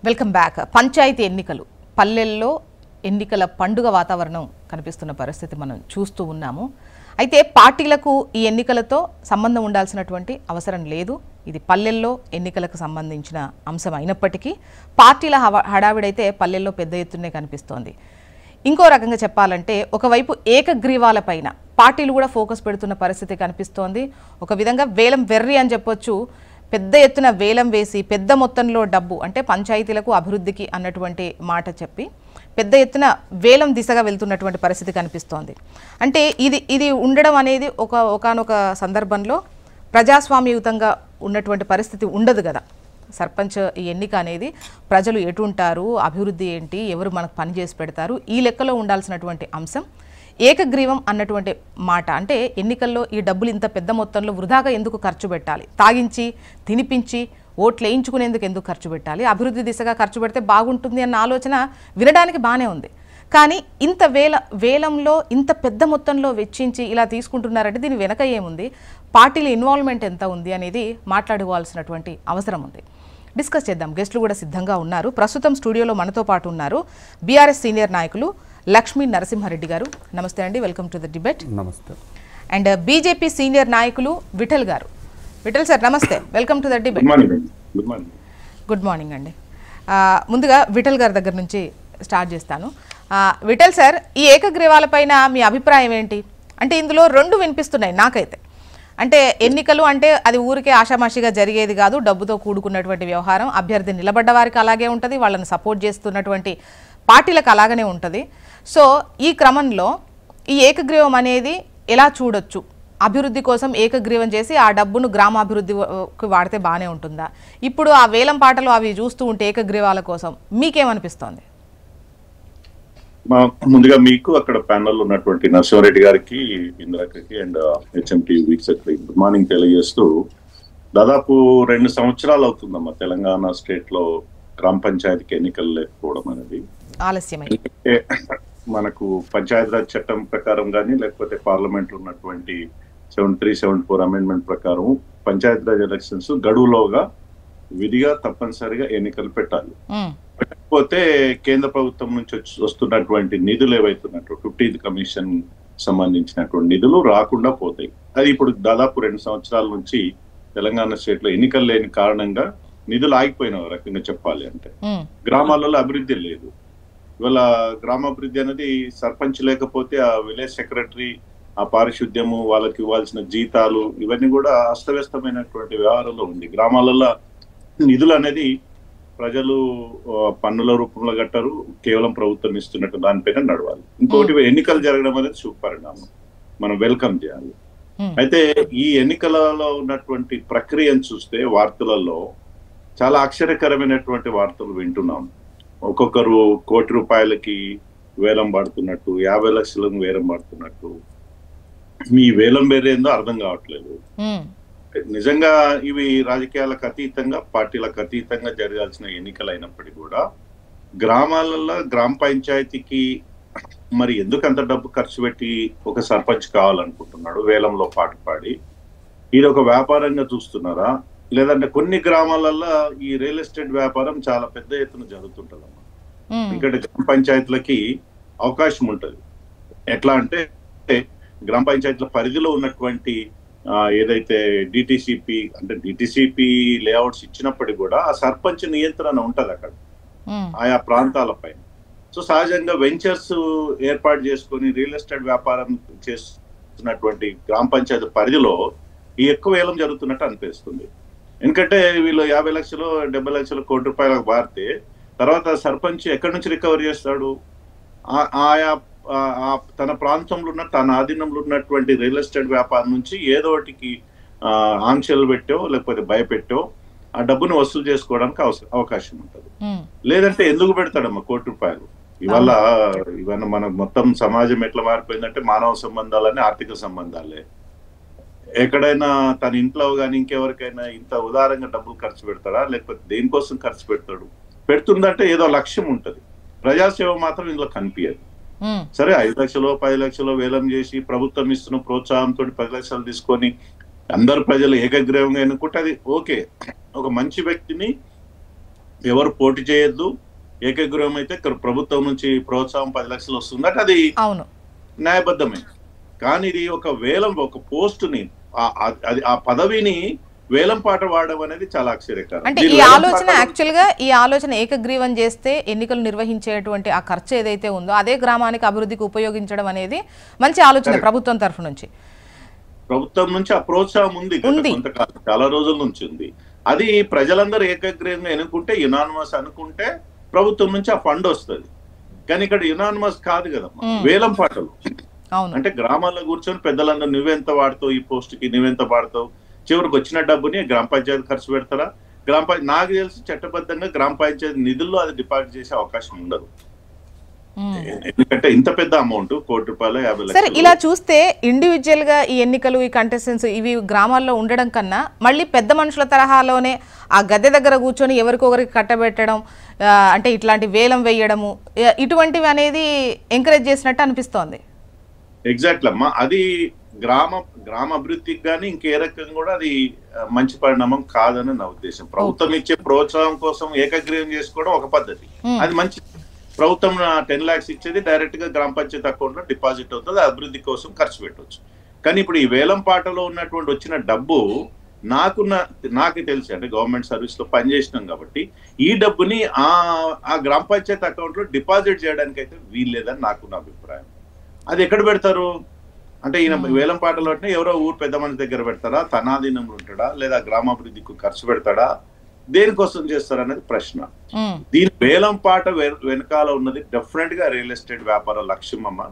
Welcome back. Panchayat ఎన్నికలు, పల్లెల్లో ఎన్నికల పండుగ వాతావరణం కనిపిస్తున్న పరిస్థితి మనం చూస్తూ ఉన్నాము. అయితే పార్టీలకు ఈ ఎన్నికలతో సంబంధం ఉండాల్సినటువంటి అవసరం లేదు. ఇది పల్లెల్లో ఎన్నికలకు సంబంధించిన అంశం అయినప్పటికీ పార్టీల హడావిడైతే పల్లెల్లో పెద్ద ఎత్తునే కనిపిస్తోంది. ఇంకో రకంగా చెప్పాలంటే ఒకవైపు ఏకగ్రీవాలపైన పార్టీలు కూడా ఫోకస్ పెడుతున్న పరిస్థితి కనిపిస్తోంది. ఒక విధంగా వేలం వెర్రి అని చెప్పొచ్చు. పెద్ద ఎత్తున వేలం వేసి పెద్ద మొత్తంలో డబ్బు, అంటే పంచాయతీలకు అభివృద్ధికి అన్నటువంటి మాట చెప్పి పెద్ద ఎత్తున వేలం దిశగా వెళ్తున్నటువంటి పరిస్థితి కనిపిస్తోంది. అంటే ఇది ఉండడం అనేది ఒకానొక సందర్భంలో ప్రజాస్వామ్యయుతంగా ఉన్నటువంటి పరిస్థితి ఉండదు కదా. సర్పంచ్ ఈ ఎన్నిక అనేది ప్రజలు ఎటుంటారు, అభివృద్ధి ఏంటి, ఎవరు మనకు పని చేసి పెడతారు, ఈ లెక్కలో ఉండాల్సినటువంటి అంశం. ఏకగ్రీవం అన్నటువంటి మాట అంటే ఎన్నికల్లో ఈ డబ్బులు ఇంత పెద్ద మొత్తంలో వృధాగా ఎందుకు ఖర్చు పెట్టాలి, తాగించి తినిపించి ఓట్లు వేయించుకునేందుకు ఎందుకు ఖర్చు పెట్టాలి, అభివృద్ధి దిశగా ఖర్చు పెడితే బాగుంటుంది అన్న ఆలోచన వినడానికి బాగానే ఉంది. కానీ ఇంత వేలంలో ఇంత పెద్ద మొత్తంలో వెచ్చించి ఇలా తీసుకుంటున్నారంటే దీని వెనక ఏముంది, పార్టీల ఇన్వాల్వ్మెంట్ ఎంత ఉంది అనేది మాట్లాడుకోవాల్సినటువంటి అవసరం ఉంది. డిస్కస్ చేద్దాం. గెస్టులు కూడా సిద్ధంగా ఉన్నారు. ప్రస్తుతం స్టూడియోలో మనతో పాటు ఉన్నారు బీఆర్ఎస్ సీనియర్ నాయకులు లక్ష్మీ నరసింహారెడ్డి గారు. నమస్తే అండి, వెల్కమ్ టు ద డిబేట్. నమస్తే. అండ్ బీజేపీ సీనియర్ నాయకులు విఠల్ గారు. విఠల్ సార్ నమస్తే, welcome to the debate. Good morning అండి. ముందుగా విఠల్ గారి దగ్గర నుంచి స్టార్ట్ చేస్తాను. విఠల్ సార్, ఈ ఏకగ్రీవాలపైన మీ అభిప్రాయం ఏంటి? అంటే ఇందులో రెండు వినిపిస్తున్నాయి నాకైతే. అంటే ఎన్నికలు అంటే అది ఊరికే ఆషామాషిగా జరిగేది కాదు, డబ్బుతో కూడుకున్నటువంటి వ్యవహారం. అభ్యర్థి నిలబడ్డ వారికి అలాగే ఉంటుంది, వాళ్ళని సపోర్ట్ చేస్తున్నటువంటి పార్టీలకు అలాగనే ఉంటుంది. సో ఈ క్రమంలో ఈ ఏకగ్రీవం అనేది ఎలా చూడొచ్చు? అభివృద్ధి కోసం ఏకగ్రీవం చేసి ఆ డబ్బును గ్రామాభివృద్ధికి వాడితే బాగానే ఉంటుందా? ఇప్పుడు ఆ వేలం పాటలు అవి చూస్తూ ఉంటే ఏకగ్రీవాల కోసం మీకేమనిపిస్తోంది? ముందుగా మీకు అక్కడ ప్యానల్ ఉన్నటువంటి నరసింహారెడ్డి గారికి, ఇందిరాకి and HMT week secretary good morning తెలియజేస్తూ, దాదాపు 2 సంవత్సరాలు అవుతుందమ్మా తెలంగాణ స్టేట్ లో గ్రామ పంచాయతీకి ఎన్నికలు లేకపోవడం అనేది. ఆలస్యమై మనకు పంచాయతీరాజ్ చట్టం ప్రకారం కానీ లేకపోతే పార్లమెంట్ ఉన్నటువంటి 73-74 అమెండ్మెంట్ ప్రకారం పంచాయతీరాజ్ ఎలక్షన్స్ గడువులోగా విధిగా తప్పనిసరిగా ఎన్నికలు పెట్టాలి. పెట్టకపోతే కేంద్ర ప్రభుత్వం నుంచి వస్తున్నటువంటి నిధులు ఏవైతున్నట్టు 15th కమిషన్ సంబంధించినటువంటి నిధులు రాకుండా పోతాయి. అది ఇప్పుడు దాదాపు 2 సంవత్సరాల నుంచి తెలంగాణ స్టేట్ లో ఎన్నికలు లేని కారణంగా నిధులు ఆగిపోయిన రకంగా చెప్పాలి. అంటే గ్రామాలలో అభివృద్ధి లేదు. ఇవాళ గ్రామాభివృద్ధి అనేది సర్పంచ్ లేకపోతే ఆ విలేజ్ సెక్రటరీ, ఆ పారిశుద్ధ్యము, వాళ్ళకి ఇవ్వాల్సిన జీతాలు, ఇవన్నీ కూడా అస్తవ్యస్తమైనటువంటి వ్యవహారంలో ఉంది. గ్రామాలలో నిధులు అనేది ప్రజలు పన్నుల రూపంలో కట్టారు, కేవలం ప్రభుత్వం ఇస్తున్నట్టు దానిపైన నడవాలి. ఇంకోటి ఎన్నికలు జరగడం అనేది శుభపరిణామం, మనం వెల్కమ్ చేయాలి. అయితే ఈ ఎన్నికలలో ఉన్నటువంటి ప్రక్రియను చూస్తే వార్తలలో చాలా ఆశ్చర్యకరమైనటువంటి వార్తలు వింటున్నాం. ఒక్కొక్కరు ₹1,00,00,000 వేలం పడుతున్నట్టు, 50 లక్షలకు వేలం పడుతున్నట్టు. మీ వేలం వేరేందో అర్థం కావట్లేదు. నిజంగా ఇవి రాజకీయాలకు అతీతంగా, పార్టీలకు అతీతంగా జరగాల్సిన ఎన్నికలు అయినప్పటికీ కూడా గ్రామాలలో గ్రామ పంచాయతీకి మరి ఎందుకు అంత డబ్బు ఖర్చు పెట్టి ఒక సర్పంచ్ కావాలనుకుంటున్నాడు? వేలంలో పాటు పాడి ఇది ఒక వ్యాపారంగా చూస్తున్నారా? లేదంటే కొన్ని గ్రామాలలో ఈ రియల్ ఎస్టేట్ వ్యాపారం చాలా పెద్ద ఎత్తున జరుగుతుంటదమ్మా. ఎందుకంటే గ్రామ పంచాయతీలకి అవకాశం ఉంటది. ఎట్లా అంటే గ్రామ పంచాయతీల పరిధిలో ఉన్నటువంటి ఏదైతే డిటిసిపి అంటే డిటిసిపి లేఅవుట్స్ ఇచ్చినప్పటికీ కూడా ఆ సర్పంచ్ నియంత్రణ ఉంటది అక్కడ ఆయా ప్రాంతాలపైన. సో సహజంగా వెంచర్స్ ఏర్పాటు చేసుకొని రియల్ ఎస్టేట్ వ్యాపారం చేస్తున్నటువంటి గ్రామ పంచాయతీ పరిధిలో ఈ ఎక్కువ వేలం జరుగుతున్నట్టు అనిపిస్తుంది. ఎందుకంటే వీళ్ళు 50 లక్షలు 70 లక్షలు ₹1,00,00,000 మారితే తర్వాత సర్పంచ్ ఎక్కడి నుంచి రికవర్ చేస్తాడు? ఆయా తన ప్రాంతంలో ఉన్న, తన ఆధీనంలో ఉన్నటువంటి రియల్ ఎస్టేట్ వ్యాపారం నుంచి ఏదో ఒకటికి ఆంక్షలు పెట్టో లేకపోతే భయపెట్టో ఆ డబ్బును వసూలు చేసుకోవడానికి అవకాశం ఉంటుంది. లేదంటే ఎందుకు పెడతాడమ్మా ₹1,00,00,000? ఇవాళ మన మొత్తం సమాజం ఎట్లా మారిపోయిందంటే మానవ సంబంధాలని ఆర్థిక సంబంధాలే. ఎక్కడైనా తన ఇంట్లో కానీ ఇంకెవరికైనా ఇంత ఉదారంగా డబ్బులు ఖర్చు పెడతాడా? లేకపోతే దేనికోసం ఖర్చు పెడతాడు? పెడుతుందంటే ఏదో లక్ష్యం ఉంటది. ప్రజాసేవ మాత్రం ఇందులో కనిపించదు. సరే 5 లక్షలు 10 లక్షలు వేలం చేసి ప్రభుత్వం ఇస్తున్న ప్రోత్సాహంతో 10 లక్షలు తీసుకొని అందరు ప్రజలు ఏకగ్రీవంగా ఎన్నుకుంటే అది ఓకే. ఒక మంచి వ్యక్తిని ఎవరు పోటీ చేయొద్దు, ఏకగ్రీవం అయితే ప్రభుత్వం నుంచి ప్రోత్సాహం 10 లక్షలు వస్తుందట, అది అవును న్యాయబద్ధమే. కానీ ఇది ఒక వేలం, ఒక పోస్టుని ఆ పదవిని వేలం పాట వాడడం అనేది చాలా ఆశ్చర్యకరం. అంటే ఈ ఆలోచన యాక్చువల్ గా ఈ ఆలోచన ఏకగ్రీవం చేస్తే ఎన్నికలు నిర్వహించేటువంటి ఆ ఖర్చు ఏదైతే ఉందో అదే గ్రామానికి అభివృద్ధికి ఉపయోగించడం అనేది మంచి ఆలోచన ప్రభుత్వం తరఫు నుంచి. ప్రభుత్వం నుంచి ఆ ప్రోత్సాహం ఉంది కొంతకాలం, చాలా రోజుల నుంచి ఉంది. అది ప్రజలందరూ ఏకగ్రీవంగా ఎన్నుకుంటే, యునానిమస్ అనుకుంటే ప్రభుత్వం నుంచి ఆ ఫండ్ వస్తుంది. కానీ ఇక్కడ యునానిమస్ కాదు కదా, వేలం పాటలు. అంటే గ్రామాల్లో కూర్చొని పెద్దలందరూ నువ్వెంత వాడతావు, ఈ పోస్ట్ కి నువ్వెంత వాడతావు, చివరికి వచ్చిన డబ్బుని గ్రామ పంచాయతీ ఖర్చు పెడతారా? నాకు తెలిసి చట్టబద్ధంగా గ్రామ పంచాయతీ నిధుల్లో అది డిపాజిట్ చేసే అవకాశం ఉండదు. ఎందుకంటే ఇంత పెద్ద అమౌంట్, ₹1 కోటి 50 లక్షలు. సరే, ఇలా చూస్తే ఇండివిజువల్ గా ఈ ఎన్నికలు, ఈ కంటెస్టెంట్స్ ఇవి గ్రామాల్లో ఉండడం కన్నా మళ్ళీ పెద్ద మనుషుల తరహాలోనే ఆ గద్దె దగ్గర కూర్చొని ఎవరికొకరికి కట్టబెట్టడం, అంటే ఇట్లాంటి వేలం వేయడము, ఇటువంటివి అనేది ఎంకరేజ్ చేసినట్టు అనిపిస్తోంది. ఎగ్జాక్ట్లీ అమ్మా, అది గ్రామ అభివృద్ధికి కానీ ఇంకే రకంగా కూడా అది మంచి పరిణామం కాదని నా ఉద్దేశం. ప్రభుత్వం ఇచ్చే ప్రోత్సాహం కోసం ఏకగ్రీవం చేసుకోవడం ఒక పద్ధతి, అది మంచి. ప్రభుత్వం 10 lakhs ఇచ్చేది డైరెక్ట్ గా గ్రామ పంచాయతీ అకౌంట్ లో డిపాజిట్ అవుతుంది, అభివృద్ధి కోసం ఖర్చు పెట్టవచ్చు. కానీ ఇప్పుడు ఈ వేలం పాటలో ఉన్నటువంటి వచ్చిన డబ్బు నాకు తెలిసి, అంటే గవర్నమెంట్ సర్వీస్ లో పనిచేసినాం కాబట్టి, ఈ డబ్బుని ఆ గ్రామ పంచాయతీ అకౌంట్ లో డిపాజిట్ చేయడానికి అయితే వీల్లేదని నా అభిప్రాయం. అది ఎక్కడ పెడతారు అంటే, ఈయన వేలం పాటలో అంటే ఎవరో ఊరు పెద్ద మనిషి దగ్గర పెడతారా, తనాధీనంలో ఉంటాడా, లేదా గ్రామాభివృద్ధికి ఖర్చు పెడతాడా, దేనికోసం చేస్తారు అనేది ప్రశ్న. దీని వేలం పాట వెనకాల ఉన్నది డెఫినెట్ గా రియల్ ఎస్టేట్ వ్యాపార లక్ష్యం అమ్మ,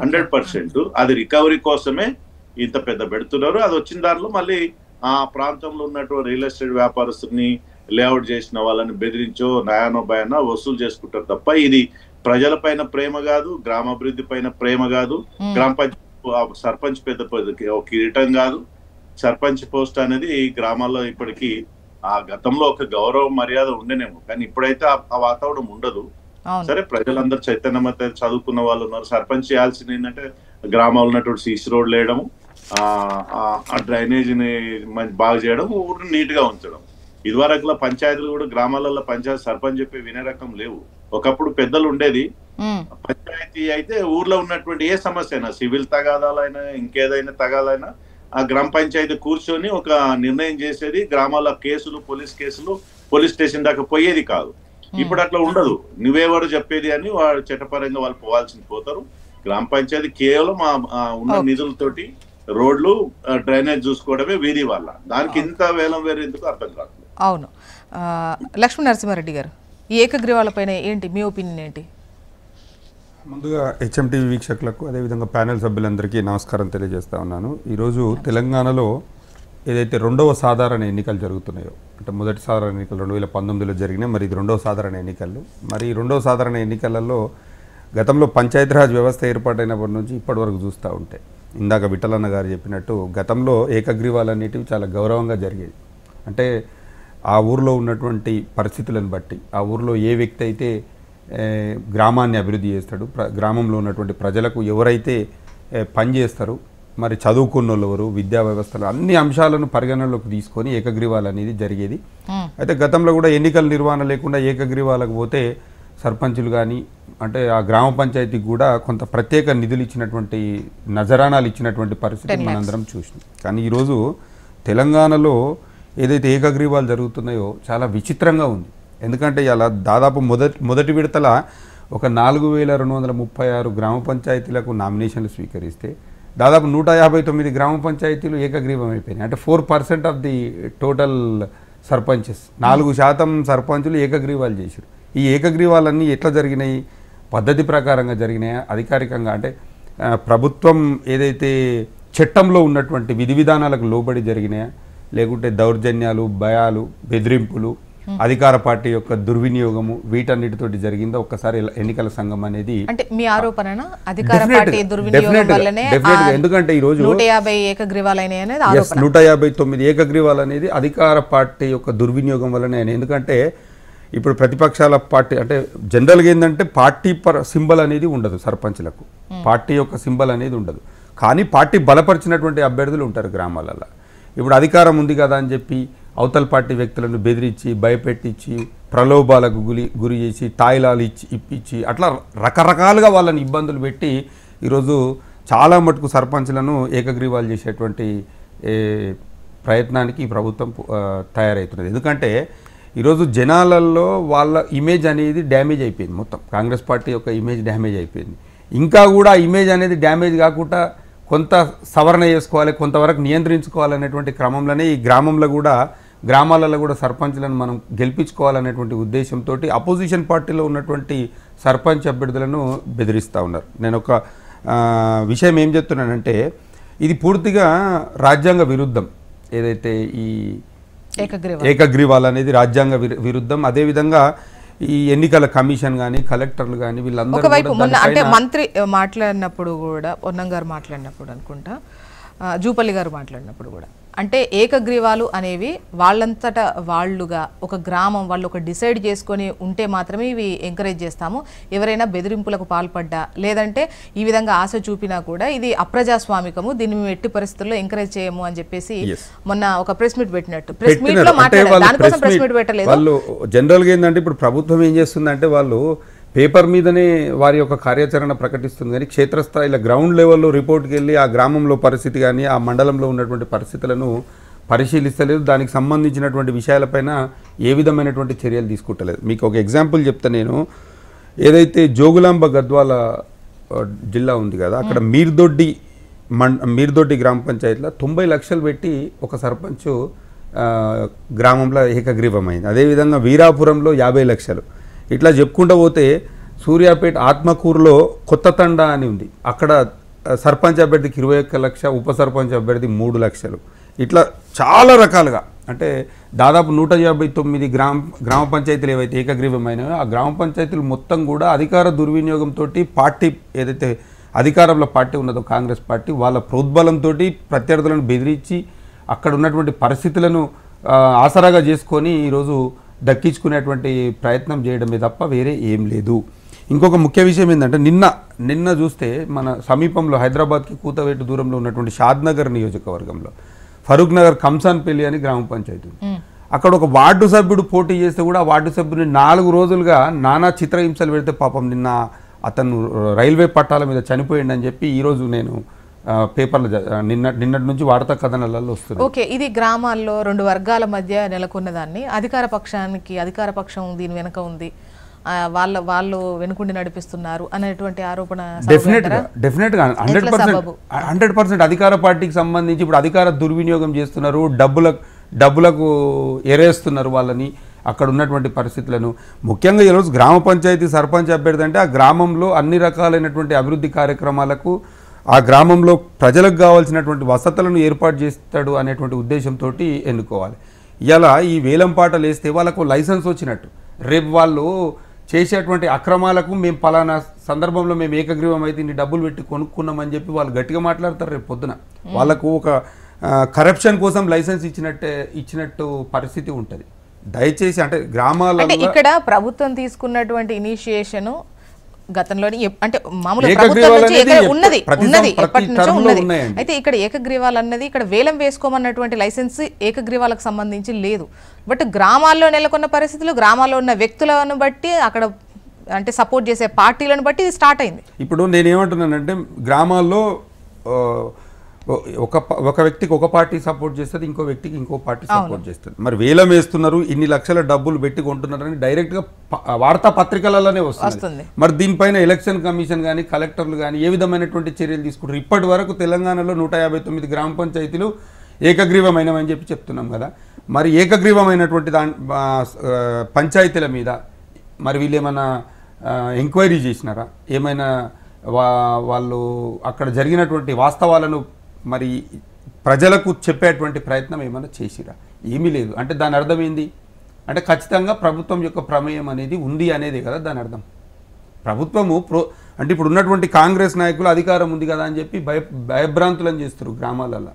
100%. అది రికవరీ కోసమే ఇంత పెద్ద పెడుతున్నారు. అది వచ్చిన దానిలో మళ్ళీ ఆ ప్రాంతంలో ఉన్నటువంటి రియల్ ఎస్టేట్ వ్యాపారస్తుని, లేఅవుట్ చేసిన వాళ్ళని బెదిరించో నయానో భయానో వసూలు చేసుకుంటారు తప్ప, ఇది ప్రజల పైన ప్రేమ కాదు, గ్రామాభివృద్ధి పైన ప్రేమ కాదు, గ్రామ పంచాయతీ సర్పంచ్ పెద్ద కిరీటం కాదు. సర్పంచ్ పోస్ట్ అనేది ఈ గ్రామాల్లో ఇప్పటికీ, ఆ గతంలో ఒక గౌరవ మర్యాద ఉండేనేమో, కానీ ఇప్పుడైతే ఆ వాతావరణం ఉండదు. సరే, ప్రజలందరూ చైతన్యమత చదువుకున్న వాళ్ళు ఉన్నారు. సర్పంచ్ చేయాల్సింది ఏంటంటే గ్రామాల్లో ఉన్నటువంటి సీసీ రోడ్లు వేయడం, ఆ డ్రైనేజీని బాగు చేయడం, ఊరిని నీట్ గా ఉంచడం. ఇదివరకుల పంచాయతీలు కూడా, గ్రామాలలో పంచాయతీ సర్పంచ్ చెప్పి వినే రకం లేవు. ఒకప్పుడు పెద్దలు ఉండేది. పంచాయతీ అయితే ఊర్లో ఉన్నటువంటి ఏ సమస్య అయినా, సివిల్ తగాదాలైనా ఇంకేదైనా తగాదైనా, ఆ గ్రామ పంచాయతీ కూర్చొని ఒక నిర్ణయం చేసేది. గ్రామాల కేసులు, పోలీస్ స్టేషన్ దాకా పోయేది కాదు. ఇప్పుడు అట్లా ఉండదు. నువ్వెవరు చెప్పేది అని వాళ్ళు చట్టపరంగా వాళ్ళు పోతారు. గ్రామ పంచాయతీ కేవలం ఉన్న నిధులతోటి రోడ్లు, డ్రైనేజ్ చూసుకోవడమే వీధి వాళ్ళ. దానికి ఇంత వేలం వేరే ఎందుకు అర్థం కాదు. అవును. లక్ష్మీ నరసింహారెడ్డి గారు, ఈ ఏకగ్రీవాలపైన ఏంటి మీ ఒపీనియన్ ఏంటి? ముందుగా హెచ్ఎంటీవీ వీక్షకులకు, అదేవిధంగా ప్యానెల్ సభ్యులందరికీ నమస్కారం తెలియజేస్తా ఉన్నాను. ఈరోజు తెలంగాణలో ఏదైతే రెండవ సాధారణ ఎన్నికలు జరుగుతున్నాయో, అంటే మొదటి సాధారణ ఎన్నికలు 2019లో జరిగినాయి, మరి ఇది రెండవ సాధారణ ఎన్నికలు. మరి ఈ రెండవ సాధారణ ఎన్నికలలో గతంలో పంచాయతీరాజ్ వ్యవస్థ ఏర్పాటైనప్పటి నుంచి ఇప్పటి వరకు చూస్తూ ఉంటే, ఇందాక విఠలన్న గారు చెప్పినట్టు గతంలో ఏకగ్రీవాలు అనేటివి చాలా గౌరవంగా జరిగేది. అంటే ఆ ఊరిలో ఉన్నటువంటి పరిస్థితులను బట్టి, ఆ ఊరిలో ఏ వ్యక్తి అయితే గ్రామాన్ని అభివృద్ధి చేస్తాడు, గ్రామంలో ఉన్నటువంటి ప్రజలకు ఎవరైతే పని చేస్తారో, మరి చదువుకున్న వాళ్ళు ఎవరు, విద్యా వ్యవస్థలు, అన్ని అంశాలను పరిగణనలోకి తీసుకొని ఏకగ్రీవాలు అనేది జరిగేది. అయితే గతంలో కూడా ఎన్నికల నిర్వహణ లేకుండా ఏకగ్రీవాలకు పోతే సర్పంచులు కానీ, అంటే ఆ గ్రామ పంచాయతీకి కూడా కొంత ప్రత్యేక నిధులు ఇచ్చినటువంటి, నజరానాలు ఇచ్చినటువంటి పరిస్థితి మనందరం చూసినాం. కానీ ఈరోజు తెలంగాణలో ఏదైతే ఏకగ్రీవాలు జరుగుతున్నాయో చాలా విచిత్రంగా ఉంది. ఎందుకంటే ఇలా దాదాపు మొదటి విడతల ఒక 4236 గ్రామ పంచాయతీలకు నామినేషన్లు స్వీకరిస్తే దాదాపు 159 గ్రామ పంచాయతీలు ఏకగ్రీవం అయిపోయినాయి. అంటే 4% ఆఫ్ ది టోటల్ సర్పంచెస్, 4% సర్పంచులు ఏకగ్రీవాలు చేశారు. ఈ ఏకగ్రీవాలన్నీ ఎట్లా జరిగినాయి? పద్ధతి ప్రకారంగా జరిగినాయా? అధికారికంగా, అంటే ప్రభుత్వం ఏదైతే చట్టంలో ఉన్నటువంటి విధి విధానాలకు లోబడి జరిగినాయా, లేకుంటే దౌర్జన్యాలు, భయాలు, బెదిరింపులు, అధికార పార్టీ యొక్క దుర్వినియోగము, వీటన్నిటితోటి జరిగిందో ఒక్కసారి ఎన్నికల సంఘం అనేది, అంటే మీ ఆరోపణనా అధికార పార్టీ దుర్వినియోగం వల్లనే? ఎందుకంటే ఈ రోజు 150 ఏకగ్రీవాలైన అనేది ఆరోపణ. 159 ఏకగ్రీవాలు అనేది అధికార పార్టీ యొక్క దుర్వినియోగం వల్లనే. ఎందుకంటే ఇప్పుడు ప్రతిపక్షాల పార్టీ, అంటే జనరల్గా ఏంటంటే పార్టీ సింబల్ అనేది ఉండదు సర్పంచ్లకు, పార్టీ యొక్క సింబల్ అనేది ఉండదు. కానీ పార్టీ బలపరిచినటువంటి అభ్యర్థులు ఉంటారు గ్రామాలలో. ఇప్పుడు అధికారం ఉంది కదా అని చెప్పి అవతల పార్టీ వ్యక్తులను బెదిరించి భయపెట్టించి ప్రలోభాలకు గురి చేసి తాయిలాలు ఇప్పించి అట్లా రకరకాలుగా వాళ్ళని ఇబ్బందులు పెట్టి ఈరోజు చాలా మటుకు సర్పంచ్లను ఏకగ్రీవాలు చేసేటువంటి ప్రయత్నానికి ఈ ప్రభుత్వం తయారవుతున్నది. ఎందుకంటే ఈరోజు జనాలలో వాళ్ళ ఇమేజ్ అనేది డ్యామేజ్ అయిపోయింది, మొత్తం కాంగ్రెస్ పార్టీ యొక్క ఇమేజ్ డ్యామేజ్ అయిపోయింది. ఇంకా కూడా ఇమేజ్ అనేది డ్యామేజ్ కాకుండా కొంత సవరణ చేసుకోవాలి, కొంతవరకు నియంత్రించుకోవాలనేటువంటి క్రమంలోనే ఈ గ్రామాలలో కూడా సర్పంచ్లను మనం గెలిపించుకోవాలనేటువంటి ఉద్దేశంతో అపోజిషన్ పార్టీలో ఉన్నటువంటి సర్పంచ్ అభ్యర్థులను బెదిరిస్తూ ఉన్నారు. నేను ఒక విషయం ఏం చెప్తున్నానంటే ఇది పూర్తిగా రాజ్యాంగ విరుద్ధం. ఏదైతే ఈ ఏకగ్రీవాలు అనేది రాజ్యాంగ విరుద్ధం. అదేవిధంగా ఈ ఎన్నికల కమిషన్ కానీ కలెక్టర్లు కానీ వీళ్ళందరూ ఒకవైపు మొన్న అంటే మంత్రి మాట్లాడినప్పుడు కూడా పొన్నం గారు మాట్లాడినప్పుడు అనుకుంటా జూపల్లి గారు మాట్లాడినప్పుడు కూడా అంటే ఏకగ్రీవాలు అనేవి వాళ్ళంతటా వాళ్ళుగా ఒక గ్రామం వాళ్ళు ఒక డిసైడ్ చేసుకొని ఉంటే మాత్రమే ఇవి ఎంకరేజ్ చేస్తాము. ఎవరైనా బెదిరింపులకు పాల్పడ్డా లేదంటే ఈ విధంగా ఆశ చూపినా కూడా ఇది అప్రజాస్వామికము, దీన్ని మేము ఎట్టి పరిస్థితుల్లో ఎంకరేజ్ చేయము అని చెప్పేసి మొన్న ఒక ప్రెస్ మీట్ పెట్టినట్టు ప్రెస్ మీట్ లో మాట్లాడారు. దానికోసం ప్రెస్ మీట్ పెట్టలేదు. వాళ్ళు జనరల్గా ఏంటంటే ఇప్పుడు ప్రభుత్వం ఏం చేస్తుందంటే వాళ్ళు పేపర్ మీదనే వారి యొక్క కార్యాచరణ ప్రకటిస్తుంది, కానీ క్షేత్రస్థాయిలో గ్రౌండ్ లెవెల్లో రిపోర్ట్కి వెళ్ళి ఆ గ్రామంలో పరిస్థితి కానీ ఆ మండలంలో ఉన్నటువంటి పరిస్థితులను పరిశీలిస్తలేదు. దానికి సంబంధించినటువంటి విషయాలపైన ఏ విధమైనటువంటి చర్యలు తీసుకుంటలేదు. మీకు ఒక ఎగ్జాంపుల్ చెప్తా నేను. ఏదైతే జోగులాంబ గద్వాల జిల్లా ఉంది కదా, అక్కడ మీర్దొడ్డి గ్రామ పంచాయతీలో 90 లక్షలు పెట్టి ఒక సర్పంచ్ గ్రామంలో ఏకగ్రీవమైంది. అదేవిధంగా వీరాపురంలో 50 లక్షలు. ఇట్లా చెప్పుకుంటూ పోతే సూర్యాపేట ఆత్మకూరులో కొత్త తండా అని ఉంది, అక్కడ సర్పంచ్ అభ్యర్థికి 21 లక్ష, ఉప సర్పంచ్ అభ్యర్థి 3 లక్షలు. ఇట్లా చాలా రకాలుగా అంటే దాదాపు 159 గ్రామ పంచాయతీలు ఏవైతే ఏకగ్రీవమైనాయో ఆ గ్రామ పంచాయతీలు మొత్తం కూడా అధికార దుర్వినియోగంతో పార్టీ ఏదైతే అధికారంలో పార్టీ ఉన్నదో కాంగ్రెస్ పార్టీ వాళ్ళ ప్రోద్బలంతో ప్రత్యర్థులను బెదిరించి అక్కడ ఉన్నటువంటి పరిస్థితులను ఆసరాగా చేసుకొని ఈరోజు దక్కించుకునేటువంటి ప్రయత్నం చేయడమే తప్ప వేరే ఏం లేదు. ఇంకొక ముఖ్య విషయం ఏంటంటే నిన్న చూస్తే మన సమీపంలో హైదరాబాద్కి కూతవేటు దూరంలో ఉన్నటువంటి షాద్నగర్ నియోజకవర్గంలో ఫరూక్ నగర్ కంసాన్పల్లి అని గ్రామ పంచాయతీ, అక్కడ ఒక వార్డు సభ్యుడు పోటీ చేస్తే కూడా ఆ వార్డు సభ్యుని 4 రోజులుగా నానా చిత్రహింసలు పెడితే పాపం నిన్న అతను రైల్వే పట్టాల మీద చనిపోయిండని చెప్పి ఈరోజు నేను పేపర్లో నిన్నటి నుంచి వార్తా కథనాలలో వస్తుంది. ఓకే, ఇది గ్రామాల్లో 2 వర్గాల మధ్య నెలకొన్న దాన్ని అధికార పక్షం దీని వెనుక ఉంది, వాళ్ళు వెనుకుండి నడిపిస్తున్నారు అనేటువంటి ఆరోపణ డెఫినెట్గా 100% అధికార పార్టీకి సంబంధించి ఇప్పుడు అధికార దుర్వినియోగం చేస్తున్నారు, డబ్బులకు ఎరేస్తున్నారు వాళ్ళని, అక్కడ ఉన్నటువంటి పరిస్థితులను. ముఖ్యంగా ఈరోజు గ్రామ పంచాయతీ సర్పంచ్ అభ్యర్థి అంటే ఆ గ్రామంలో అన్ని రకాలైనటువంటి అభివృద్ధి కార్యక్రమాలకు ఆ గ్రామంలో ప్రజలకు కావాల్సినటువంటి వసతులను ఏర్పాటు చేస్తాడు అనేటువంటి ఉద్దేశంతో ఎన్నుకోవాలి. ఇలా ఈ వేలం పాటలు వేస్తే వాళ్ళకు లైసెన్స్ వచ్చినట్టు, రేపు వాళ్ళు చేసేటువంటి అక్రమాలకు మేము పలానా సందర్భంలో మేము ఏకగ్రీవం అయితే ఇన్ని డబ్బులు పెట్టి కొనుక్కున్నామని చెప్పి వాళ్ళు గట్టిగా మాట్లాడతారు. రేపు పొద్దున వాళ్ళకు ఒక కరప్షన్ కోసం లైసెన్స్ ఇచ్చినట్టు పరిస్థితి ఉంటుంది. దయచేసి అంటే గ్రామాలలో ఇక్కడ ప్రభుత్వం తీసుకున్నటువంటి ఇనిషియేషన్ గతంలోని అంటే మామూలుగా ఉన్నది ఎప్పటి నుంచో ఉన్నది. అయితే ఇక్కడ ఏకగ్రీవాలు అన్నది ఇక్కడ వేలం వేసుకోమన్నటువంటి లైసెన్స్ ఏకగ్రీవాలకు సంబంధించి లేదు. బట్ గ్రామాల్లో నెలకొన్న పరిస్థితులు, గ్రామాల్లో ఉన్న వ్యక్తులను బట్టి, అక్కడ అంటే సపోర్ట్ చేసే పార్టీలను బట్టి ఇది స్టార్ట్ అయింది. ఇప్పుడు నేనేమంటున్నానంటే గ్రామాల్లో ఒక వ్యక్తికి ఒక పార్టీ సపోర్ట్ చేస్తుంది, ఇంకో వ్యక్తికి ఇంకో పార్టీ సపోర్ట్ చేస్తుంది. మరి వేలం వేస్తున్నారు, ఇన్ని లక్షల డబ్బులు పెట్టి కొంటున్నారని డైరెక్ట్గా వార్తా పత్రికలలోనే వస్తుంది. మరి దీనిపైన ఎలక్షన్ కమిషన్ కానీ కలెక్టర్లు కానీ ఏ విధమైనటువంటి చర్యలు తీసుకుంటారు? ఇప్పటి వరకు తెలంగాణలో 159 గ్రామ పంచాయతీలు ఏకగ్రీవమైనవని చెప్తున్నాం కదా. మరి ఏకగ్రీవమైనటువంటి పంచాయతీల మీద మరి వీళ్ళు ఏమైనా ఎంక్వైరీ చేసినారా? ఏమైనా వాళ్ళు అక్కడ జరిగినటువంటి వాస్తవాలను మరి ప్రజలకు చెప్పేటువంటి ప్రయత్నం ఏమైనా చేసిరా? ఏమీ లేదు. అంటే దాని అర్థం ఏంది అంటే ఖచ్చితంగా ప్రభుత్వం యొక్క ప్రమేయం అనేది ఉంది అనేది కదా దాని అర్థం. ప్రభుత్వము అంటే ఇప్పుడు ఉన్నటువంటి కాంగ్రెస్ నాయకులు అధికారం ఉంది కదా అని చెప్పి భయభ్రాంతులను చేస్తారు గ్రామాలలో.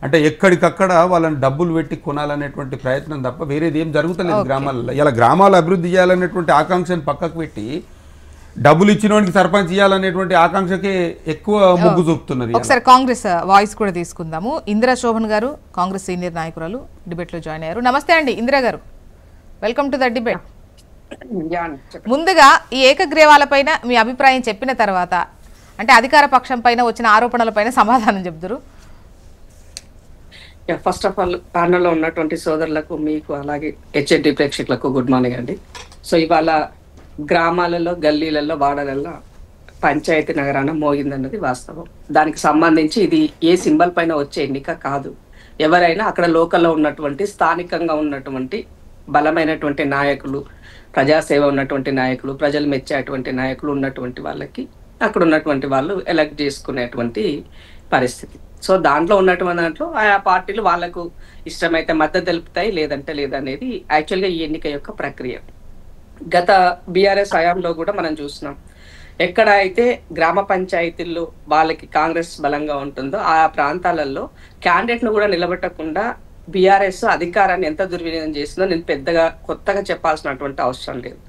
అంటే ఎక్కడికక్కడ వాళ్ళని డబ్బులు పెట్టి కొనాలనేటువంటి ప్రయత్నం తప్ప వేరేది ఏం జరుగుతలేదు గ్రామాలలో. ఇలా గ్రామాలు అభివృద్ధి చేయాలనేటువంటి ఆకాంక్షను పక్కకు పెట్టి డబ్బులు ఇచ్చినోనికి సర్పంచ్ ఇవ్వాలనేటువంటి ఆకాంక్షకే ఎక్కువ మొగ్గు చూపుతున్నది. ఒకసారి కాంగ్రెస్ వాయిస్ కూడా తీసుకుందాము. ఇందిరా శోభన్ గారు కాంగ్రెస్ సీనియర్ నాయకురాలు డిబేట్లో జాయిన్ అయ్యారు. నమస్తే అండి ఇందిరా గారు, వెల్కమ్ టు ద డిబేట్. ముందుగా ఈ ఏకగ్రీవాలపైన మీ అభిప్రాయం చెప్పిన తర్వాత అంటే అధికార పక్షం పైన వచ్చిన ఆరోపణలపైన సమాధానం చెప్తారు. ఫస్ట్ ఆఫ్ ఆల్ ప్యానల్లో ఉన్నటువంటి సోదరులకు, మీకు అలాగే హెచ్ఎండి ప్రేక్షకులకు గుడ్ మార్నింగ్ అండి. సో ఇవాళ గ్రామాలలో, గల్లీలలో, వాడలలో పంచాయతీ నగరాన మోగిందన్నది వాస్తవం. దానికి సంబంధించి ఇది ఏ సింబల్ పైన వచ్చే ఎన్నిక కాదు. ఎవరైనా అక్కడ లోకల్లో ఉన్నటువంటి, స్థానికంగా ఉన్నటువంటి బలమైనటువంటి నాయకులు, ప్రజాసేవ ఉన్నటువంటి నాయకులు, ప్రజలు మెచ్చేటువంటి నాయకులు ఉన్నటువంటి వాళ్ళకి అక్కడ ఉన్నటువంటి వాళ్ళు ఎలక్ట్ చేసుకునేటువంటి పరిస్థితి. సో దాంట్లో ఉన్నటువంటి దాంట్లో ఆయా పార్టీలు వాళ్ళకు ఇష్టమైతే మద్దతు తెలుపుతాయి, లేదంటే లేదనేది యాక్చువల్గా ఈ ఎన్నిక యొక్క ప్రక్రియ. గత బీఆర్ఎస్ హయాంలో కూడా మనం చూస్తున్నాం, ఎక్కడ అయితే గ్రామ పంచాయతీల్లో వాళ్ళకి కాంగ్రెస్ బలంగా ఉంటుందో ఆ ప్రాంతాలలో క్యాండిడేట్ను కూడా నిలబెట్టకుండా బీఆర్ఎస్ అధికారాన్ని ఎంత దుర్వినియోగం చేసిందో నేను పెద్దగా కొత్తగా చెప్పాల్సినటువంటి అవసరం లేదు.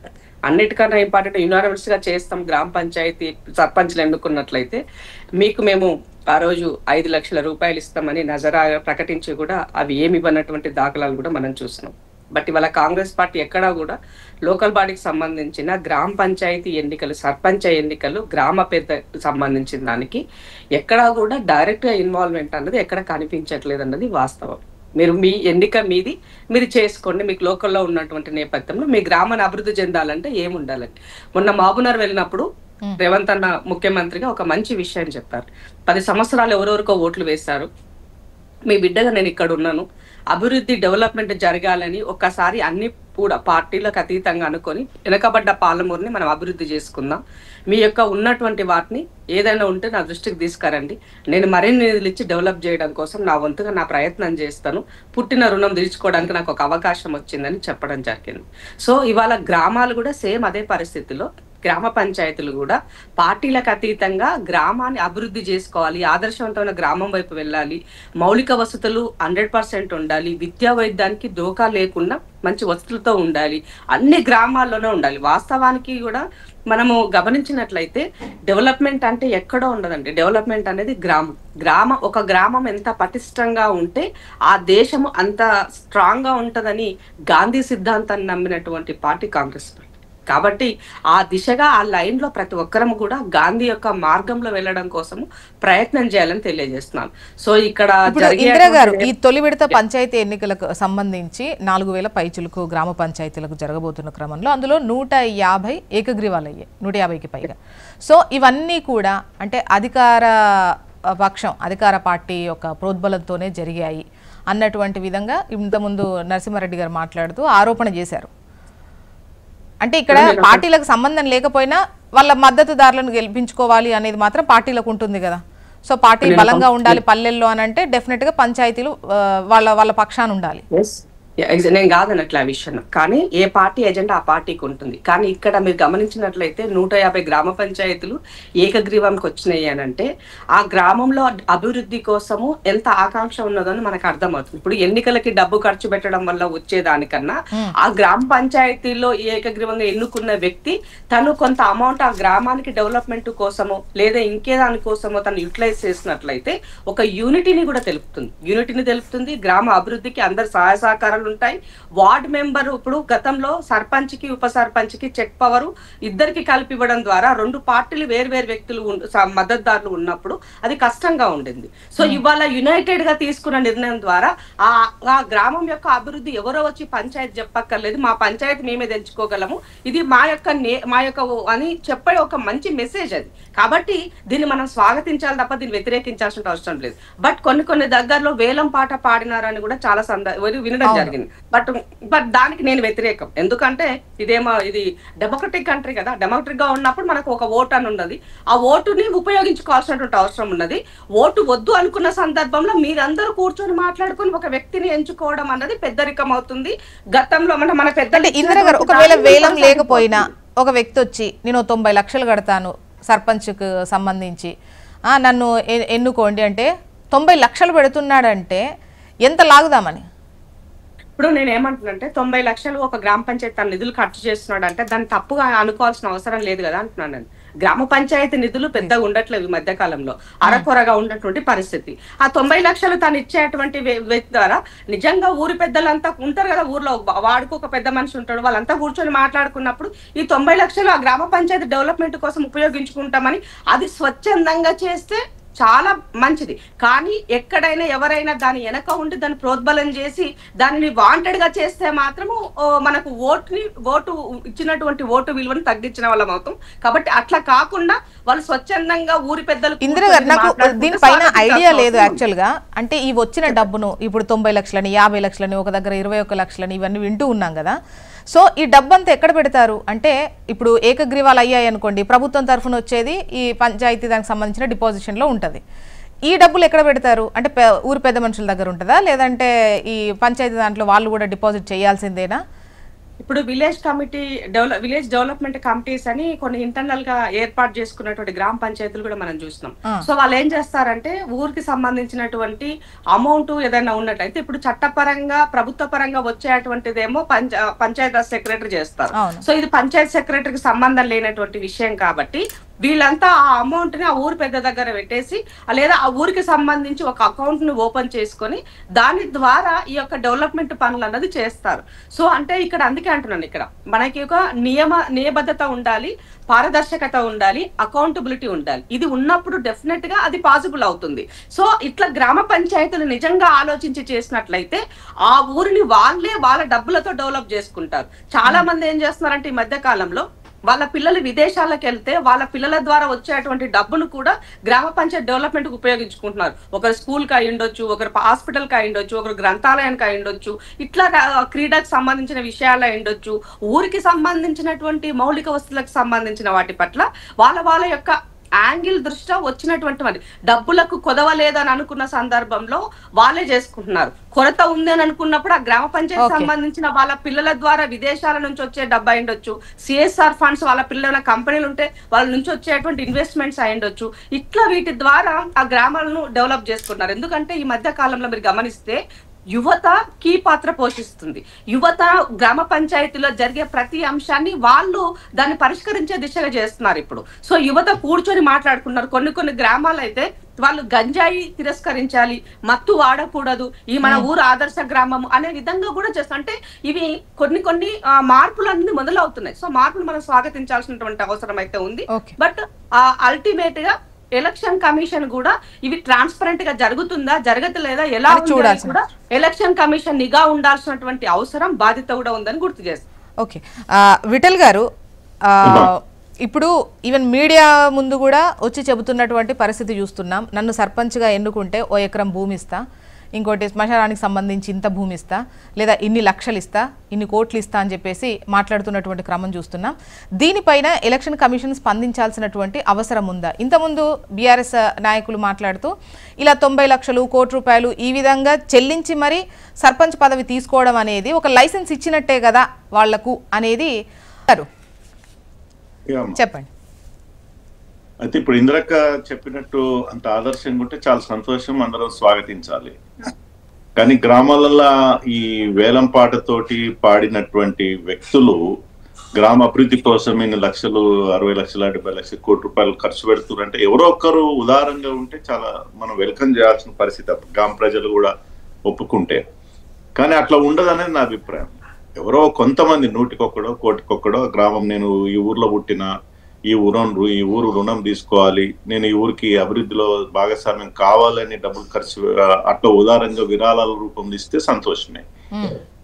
అన్నిటికన్నా ఇంపార్టెంట్ యునానిమస్ గా చేస్తాం. గ్రామ పంచాయతీ సర్పంచ్లు ఎన్నుకున్నట్లయితే మీకు మేము ఆ రోజు 5 లక్షల రూపాయలు ఇస్తామని నజరా ప్రకటించి కూడా అవి ఏమి ఇవ్వనటువంటి దాఖలాలు కూడా మనం చూస్తున్నాం. బట్ ఇవాళ కాంగ్రెస్ పార్టీ ఎక్కడా కూడా లోకల్ బాడీకి సంబంధించిన గ్రామ పంచాయతీ ఎన్నికలు, సర్పంచ్ ఎన్నికలు, గ్రామ పెద్దకు సంబంధించిన దానికి ఎక్కడా కూడా డైరెక్ట్ గా ఇన్వాల్వ్మెంట్ అన్నది ఎక్కడ కనిపించట్లేదు అన్నది వాస్తవం. మీరు మీ ఎన్నిక మీది, మీరు చేసుకోండి. మీకు లోకల్లో ఉన్నటువంటి నేపథ్యంలో మీ గ్రామాన్ని అభివృద్ధి చెందాలంటే ఏముండాలండి. మొన్న మహబూబ్నగర్ వెళ్ళినప్పుడు రేవంత్ అన్న ముఖ్యమంత్రిగా ఒక మంచి విషయం చెప్పారు. 10 సంవత్సరాలు ఎవరెవరికో ఓట్లు వేశారు, మీ బిడ్డగా నేను ఇక్కడ ఉన్నాను, అభివృద్ధి డెవలప్మెంట్ జరగాలని ఒక్కసారి అన్ని కూడా పార్టీలకు అతీతంగా అనుకొని వెనకబడ్డ పాలమూరుని మనం అభివృద్ధి చేసుకుందాం, మీ యొక్క ఉన్నటువంటి వాటిని ఏదైనా ఉంటే నా దృష్టికి తీసుకురండి, నేను మరిన్ని నిధులు ఇచ్చి డెవలప్ చేయడం కోసం నా వంతుగా నా ప్రయత్నం చేస్తాను, పుట్టిన రుణం తీర్చుకోవడానికి నాకు ఒక అవకాశం వచ్చిందని చెప్పడం జరిగింది. సో ఇవాళ గ్రామాలు కూడా సేమ్ అదే పరిస్థితిలో, గ్రామ పంచాయతీలు కూడా పార్టీలకు అతీతంగా గ్రామాన్ని అభివృద్ధి చేసుకోవాలి, ఆదర్శవంతమైన గ్రామం వైపు వెళ్ళాలి, మౌలిక వసతులు 100% ఉండాలి, విద్యా వైద్యానికి దోకా లేకుండా మంచి వసతులతో ఉండాలి, అన్ని గ్రామాల్లోనే ఉండాలి. వాస్తవానికి కూడా మనము గమనించినట్లయితే డెవలప్మెంట్ అంటే ఎక్కడో ఉండదండి. డెవలప్మెంట్ అనేది ఒక గ్రామం ఎంత పటిష్టంగా ఉంటే ఆ దేశము అంత స్ట్రాంగ్ గా ఉంటదని గాంధీ సిద్ధాంతాన్ని నమ్మినటువంటి పార్టీ కాంగ్రెస్ పార్టీ. కాబట్టి ఆ దిశగా, ఆ లైన్ లో ప్రతి ఒక్కరం కూడా గాంధీ యొక్క మార్గంలో వెళ్ళడం కోసం ప్రయత్నం చేయాలని తెలియజేస్తున్నాను. సో ఇక్కడ ఇందిరా గారు, ఈ తొలి విడత పంచాయతీ ఎన్నికలకు సంబంధించి 4000 పైచులకు గ్రామ పంచాయతీలకు జరగబోతున్న క్రమంలో అందులో 150 ఏకగ్రీవాలు అయ్యాయి, 150కి పైగా. సో ఇవన్నీ కూడా అంటే అధికార పక్షం, అధికార పార్టీ యొక్క ప్రోద్బలంతోనే జరిగాయి అన్నటువంటి విధంగా ఇంతకుముందు నరసింహారెడ్డి గారు మాట్లాడుతూ ఆరోపణ చేశారు. అంటే ఇక్కడ పార్టీలకు సంబంధం లేకపోయినా వాళ్ళ మద్దతుదారులను గెలిపించుకోవాలి అనేది మాత్రం పార్టీలకు ఉంటుంది కదా. సో పార్టీ బలంగా ఉండాలి పల్లెల్లో అని అంటే డెఫినెట్ గా పంచాయతీలు వాళ్ళ పక్షాన ఉండాలి. నేను కాదన్నట్లు ఆ విషయం, కానీ ఏ పార్టీ ఎజెండా ఆ పార్టీకి ఉంటుంది. కానీ ఇక్కడ మీరు గమనించినట్లయితే 150 గ్రామ పంచాయతీలు ఏకగ్రీవంకి వచ్చినాయి అని అంటే ఆ గ్రామంలో అభివృద్ధి కోసము ఎంత ఆకాంక్ష ఉన్నదని మనకు అర్థమవుతుంది. ఇప్పుడు ఎన్నికలకి డబ్బు ఖర్చు పెట్టడం వల్ల వచ్చేదానికన్నా ఆ గ్రామ పంచాయతీలో ఏకగ్రీవంగా ఎన్నుకున్న వ్యక్తి తను కొంత అమౌంట్ ఆ గ్రామానికి డెవలప్మెంట్ కోసమో లేదా ఇంకే దానికోసమో తను యూటిలైజ్ చేసినట్లయితే ఒక యూనిటీని కూడా తెలుపుతుంది. గ్రామ అభివృద్ధికి అందరి సహాయ సహకారాలు ఉంటాయి. వార్డ్ మెంబర్, ఇప్పుడు గతంలో సర్పంచ్ కి ఉప సర్పంచ్ కి చెక్ పవర్ ఇద్దరికి కలిపి ఇవ్వడం ద్వారా 2 పార్టీలు వేరు వ్యక్తులు మద్దతుదారులు ఉన్నప్పుడు అది కష్టంగా ఉండింది. సో ఇవాళ యునైటెడ్ గా తీసుకున్న నిర్ణయం ద్వారా ఆ గ్రామం యొక్క అభివృద్ధి ఎవరో వచ్చి పంచాయతీ చెప్పక్కర్లేదు, మా పంచాయతీ మేమే తెచ్చుకోగలము, ఇది మా యొక్క అని చెప్పే ఒక మంచి మెసేజ్ అది. కాబట్టి దీన్ని మనం స్వాగతించాలి తప్ప దీన్ని వ్యతిరేకించాల్సిన అవసరం లేదు. బట్ కొన్ని దగ్గరలో వేలం పాట పాడినారని కూడా చాలా వినడం జరిగింది. బట్ దానికి నేను వ్యతిరేకం. ఎందుకంటే ఇది డెమోక్రటిక్ కంట్రీ కదా. డెమోక్రటిక్ గా ఉన్నప్పుడు మనకు ఒక ఓటు అని ఉన్నది, ఆ ఓటుని ఉపయోగించుకోవాల్సినటువంటి అవసరం ఉన్నది. ఓటు వద్దు అనుకున్న సందర్భంలో మీరందరూ కూర్చొని మాట్లాడుకుని ఒక వ్యక్తిని ఎంచుకోవడం అన్నది పెద్దరికం అవుతుంది. గతంలో మన పెద్దలు ఇందిరా గారు, ఒకవేళ వేలం లేకపోయినా ఒక వ్యక్తి వచ్చి నేను 90 లక్షలు కడతాను సర్పంచ్కు సంబంధించి నన్ను ఎన్నుకోండి అంటే 90 లక్షలు పెడుతున్నాడంటే ఎంత లాగుదామని? ఇప్పుడు నేను ఏమంటున్నానంటే 90 లక్షలు ఒక గ్రామ పంచాయతీ తన నిధులు ఖర్చు చేస్తున్నాడు అంటే దాన్ని తప్పుగా అనుకోవాల్సిన అవసరం లేదు కదా అంటున్నాను నేను. గ్రామ పంచాయతీ నిధులు పెద్దగా ఉండట్లేదు ఈ మధ్య కాలంలో, అరకొరగా ఉన్నటువంటి పరిస్థితి. ఆ 90 లక్షలు తను ఇచ్చేటువంటి వ్యక్తి ద్వారా నిజంగా ఊరి పెద్దలంతా ఉంటారు కదా, ఊర్లో వాడికి ఒక పెద్ద మనిషి ఉంటాడు, వాళ్ళంతా కూర్చొని మాట్లాడుకున్నప్పుడు ఈ 90 లక్షలు ఆ గ్రామ పంచాయతీ డెవలప్మెంట్ కోసం ఉపయోగించుకుంటామని అది స్వచ్ఛందంగా చేస్తే చాలా మంచిది. కానీ ఎక్కడైనా ఎవరైనా దాని వెనక ఉండి దాన్ని ప్రోద్బలం చేసి దానిని వాంటెడ్ గా చేస్తే మాత్రము మనకు ఓటు ఇచ్చినటువంటి ఓటు విలువను తగ్గించిన వాళ్ళం అవుతాం. కాబట్టి అట్లా కాకుండా వాళ్ళు స్వచ్ఛందంగా ఊరి పెద్దలు ఇందిరా గారు, నాకు దీనిపైన ఐడియా లేదు యాక్చువల్ గా. అంటే ఈ వచ్చిన డబ్బును ఇప్పుడు 90 లక్షలని 50 లక్షలని ఒక దగ్గర 21 లక్షలని ఇవన్నీ వింటూ ఉన్నాం కదా. సో ఈ డబ్బు అంతా ఎక్కడ పెడతారు అంటే ఇప్పుడు ఏకగ్రీవాలు అయ్యాయి అనుకోండి, ప్రభుత్వం తరఫున వచ్చేది ఈ పంచాయతీ దానికి సంబంధించిన డిపాజిషన్లో ఉంటుంది. ఈ డబ్బులు ఎక్కడ పెడతారు అంటే ఊరి పెద్ద మనుషుల దగ్గర ఉంటుందా, లేదంటే ఈ పంచాయతీ దాంట్లో వాళ్ళు కూడా డిపాజిట్ చేయాల్సిందేనా? ఇప్పుడు విలేజ్ డెవలప్మెంట్ కమిటీస్ అని కొన్ని ఇంటర్నల్ గా ఏర్పాటు చేసుకున్నటువంటి గ్రామ పంచాయతీలు కూడా మనం చూస్తున్నాం. సో వాళ్ళు ఏం చేస్తారంటే ఊరికి సంబంధించినటువంటి అమౌంట్ ఏదైనా ఉన్నట్టయితే ఇప్పుడు చట్టపరంగా ప్రభుత్వ పరంగా వచ్చేటువంటిదేమో పంచాయతీ సెక్రటరీ చేస్తారు. సో ఇది పంచాయత్ సెక్రటరీకి సంబంధం లేనటువంటి విషయం కాబట్టి వీళ్ళంతా ఆ అమౌంట్ ని ఆ ఊరి పెద్ద దగ్గర పెట్టేసి లేదా ఆ ఊరికి సంబంధించి ఒక అకౌంట్ ని ఓపెన్ చేసుకొని దాని ద్వారా ఈ యొక్క డెవలప్మెంట్ పనులు అన్నది చేస్తారు. సో అంటే ఇక్కడ అందుకే అంటున్నాను, ఇక్కడ మనకి ఒక నియబద్ధత ఉండాలి, పారదర్శకత ఉండాలి, అకౌంటబిలిటీ ఉండాలి. ఇది ఉన్నప్పుడు డెఫినెట్ గా అది పాసిబుల్ అవుతుంది. సో ఇట్లా గ్రామ పంచాయతీలు నిజంగా ఆలోచించి చేసినట్లయితే ఆ ఊరిని వాళ్ళ డబ్బులతో డెవలప్ చేసుకుంటారు. చాలా మంది ఏం చేస్తున్నారంటే ఈ మధ్య కాలంలో వాళ్ళ పిల్లలు విదేశాలకు వెళ్తే వాళ్ళ పిల్లల ద్వారా వచ్చేటువంటి డబ్బును కూడా గ్రామ పంచాయతీ డెవలప్మెంట్ కు ఉపయోగించుకుంటున్నారు. ఒకరు స్కూల్ కి అయి ఉండొచ్చు, ఒకరు హాస్పిటల్ కి అయి ఉండొచ్చు, ఒకరు గ్రంథాలయానికి అయి ఉండొచ్చు, ఇట్లా క్రీడకు సంబంధించిన విషయాలు అయి ఉండొచ్చు, ఊరికి సంబంధించినటువంటి మౌలిక వస్తువులకు సంబంధించిన వాటి పట్ల వాళ్ళ యొక్క యాంగిల్ దృష్ట్యా వచ్చినటువంటి వాటి డబ్బులకు కొదవలేదని అనుకున్న సందర్భంలో వాళ్ళే చేసుకుంటున్నారు. కొరత ఉంది అని అనుకున్నప్పుడు ఆ గ్రామ పంచాయతీ సంబంధించిన వాళ్ళ పిల్లల ద్వారా విదేశాల నుంచి వచ్చే డబ్బు అయిండొచ్చు, సిఎస్ఆర్ ఫండ్స్ వాళ్ళ పిల్లల కంపెనీలు ఉంటే వాళ్ళ నుంచి వచ్చేటువంటి ఇన్వెస్ట్మెంట్స్ అయిండొచ్చు. ఇట్లా వీటి ద్వారా ఆ గ్రామాలను డెవలప్ చేసుకుంటున్నారు. ఎందుకంటే ఈ మధ్య కాలంలో మీరు గమనిస్తే యువత కీ పాత్ర పోషిస్తుంది. యువత గ్రామ పంచాయతీలో జరిగే ప్రతి అంశాన్ని వాళ్ళు దాన్ని పరిష్కరించే దిశగా చేస్తున్నారు ఇప్పుడు. సో యువత కూర్చొని మాట్లాడుకున్నారు. కొన్ని గ్రామాలు అయితే వాళ్ళు గంజాయి తిరస్కరించాలి, మత్తు వాడకూడదు, ఈ మన ఊరు ఆదర్శ గ్రామం అనే విధంగా కూడా చేస్తాం. అంటే ఇవి కొన్ని మార్పులు అన్ని మొదలవుతున్నాయి. సో మార్పులు మనం స్వాగతించాల్సినటువంటి అవసరం అయితే ఉంది. బట్ అల్టిమేట్ గా ఎలక్షన్ కమిషన్ కూడా ఇవి ట్రాన్స్పరెంట్ గా జరుగుతుందా జరగట్లేదా ఎలా చూడాలి కూడా ఎలక్షన్ కమిషన్ నిఘా ఉండాల్సినటువంటి అవసరం బాధ్యత కూడా ఉందని గుర్తు చేస్తాం. ఓకే విఠల్ గారు, ఇప్పుడు ఈవెన్ మీడియా ముందు కూడా వచ్చి చెబుతున్నటువంటి పరిస్థితి చూస్తున్నాం. నన్ను సర్పంచ్గా ఎన్నుకుంటే 1 ఎకరం భూమి ఇస్తా, ఇంకోటి శ్మశానానికి సంబంధించి ఇంత భూమి ఇస్తా, లేదా ఇన్ని లక్షలు ఇస్తా, ఇన్ని కోట్లు ఇస్తా అని చెప్పేసి మాట్లాడుతున్నటువంటి క్రమం చూస్తున్నాం. దీనిపైన ఎలక్షన్ కమిషన్ స్పందించాల్సినటువంటి అవసరం ఉందా? ఇంతకుముందు బీఆర్ఎస్ నాయకులు మాట్లాడుతూ ఇలా 90 లక్షలు కోటి రూపాయలు ఈ విధంగా చెల్లించి మరి సర్పంచ్ పదవి తీసుకోవడం అనేది ఒక లైసెన్స్ ఇచ్చినట్టే కదా వాళ్లకు అనేది చెప్పండి. అయితే ఇప్పుడు ఇంద్రక్క చెప్పినట్టు అంత ఆదర్శంగా ఉంటే చాలా సంతోషం, అందరం స్వాగతించాలి. కానీ గ్రామాలలో ఈ వేలం పాటతోటి పాడినటువంటి వ్యక్తులు గ్రామ అభివృద్ధి కోసం ఇన్ని లక్షలు 60 లక్షల 70 లక్షల కోటి రూపాయలు ఖర్చు పెడుతున్నారంటే ఎవరో ఒక్కరు ఉదారంగా ఉంటే చాలా మనం వెల్కమ్ చేయాల్సిన పరిస్థితి గ్రామ ప్రజలు కూడా ఒప్పుకుంటే. కానీ అట్లా ఉండదనేది నా అభిప్రాయం. ఎవరో కొంతమంది 100కొక్కడో 1 గ్రామం నేను ఈ ఊర్లో పుట్టిన, ఈ ఊరు రుణం తీసుకోవాలి, నేను ఈ ఊరికి అభివృద్ధిలో భాగస్వామ్యం కావాలని డబ్బులు ఖర్చు అట్లా ఉదారంగా విరాళాల రూపం ఇస్తే సంతోషమే.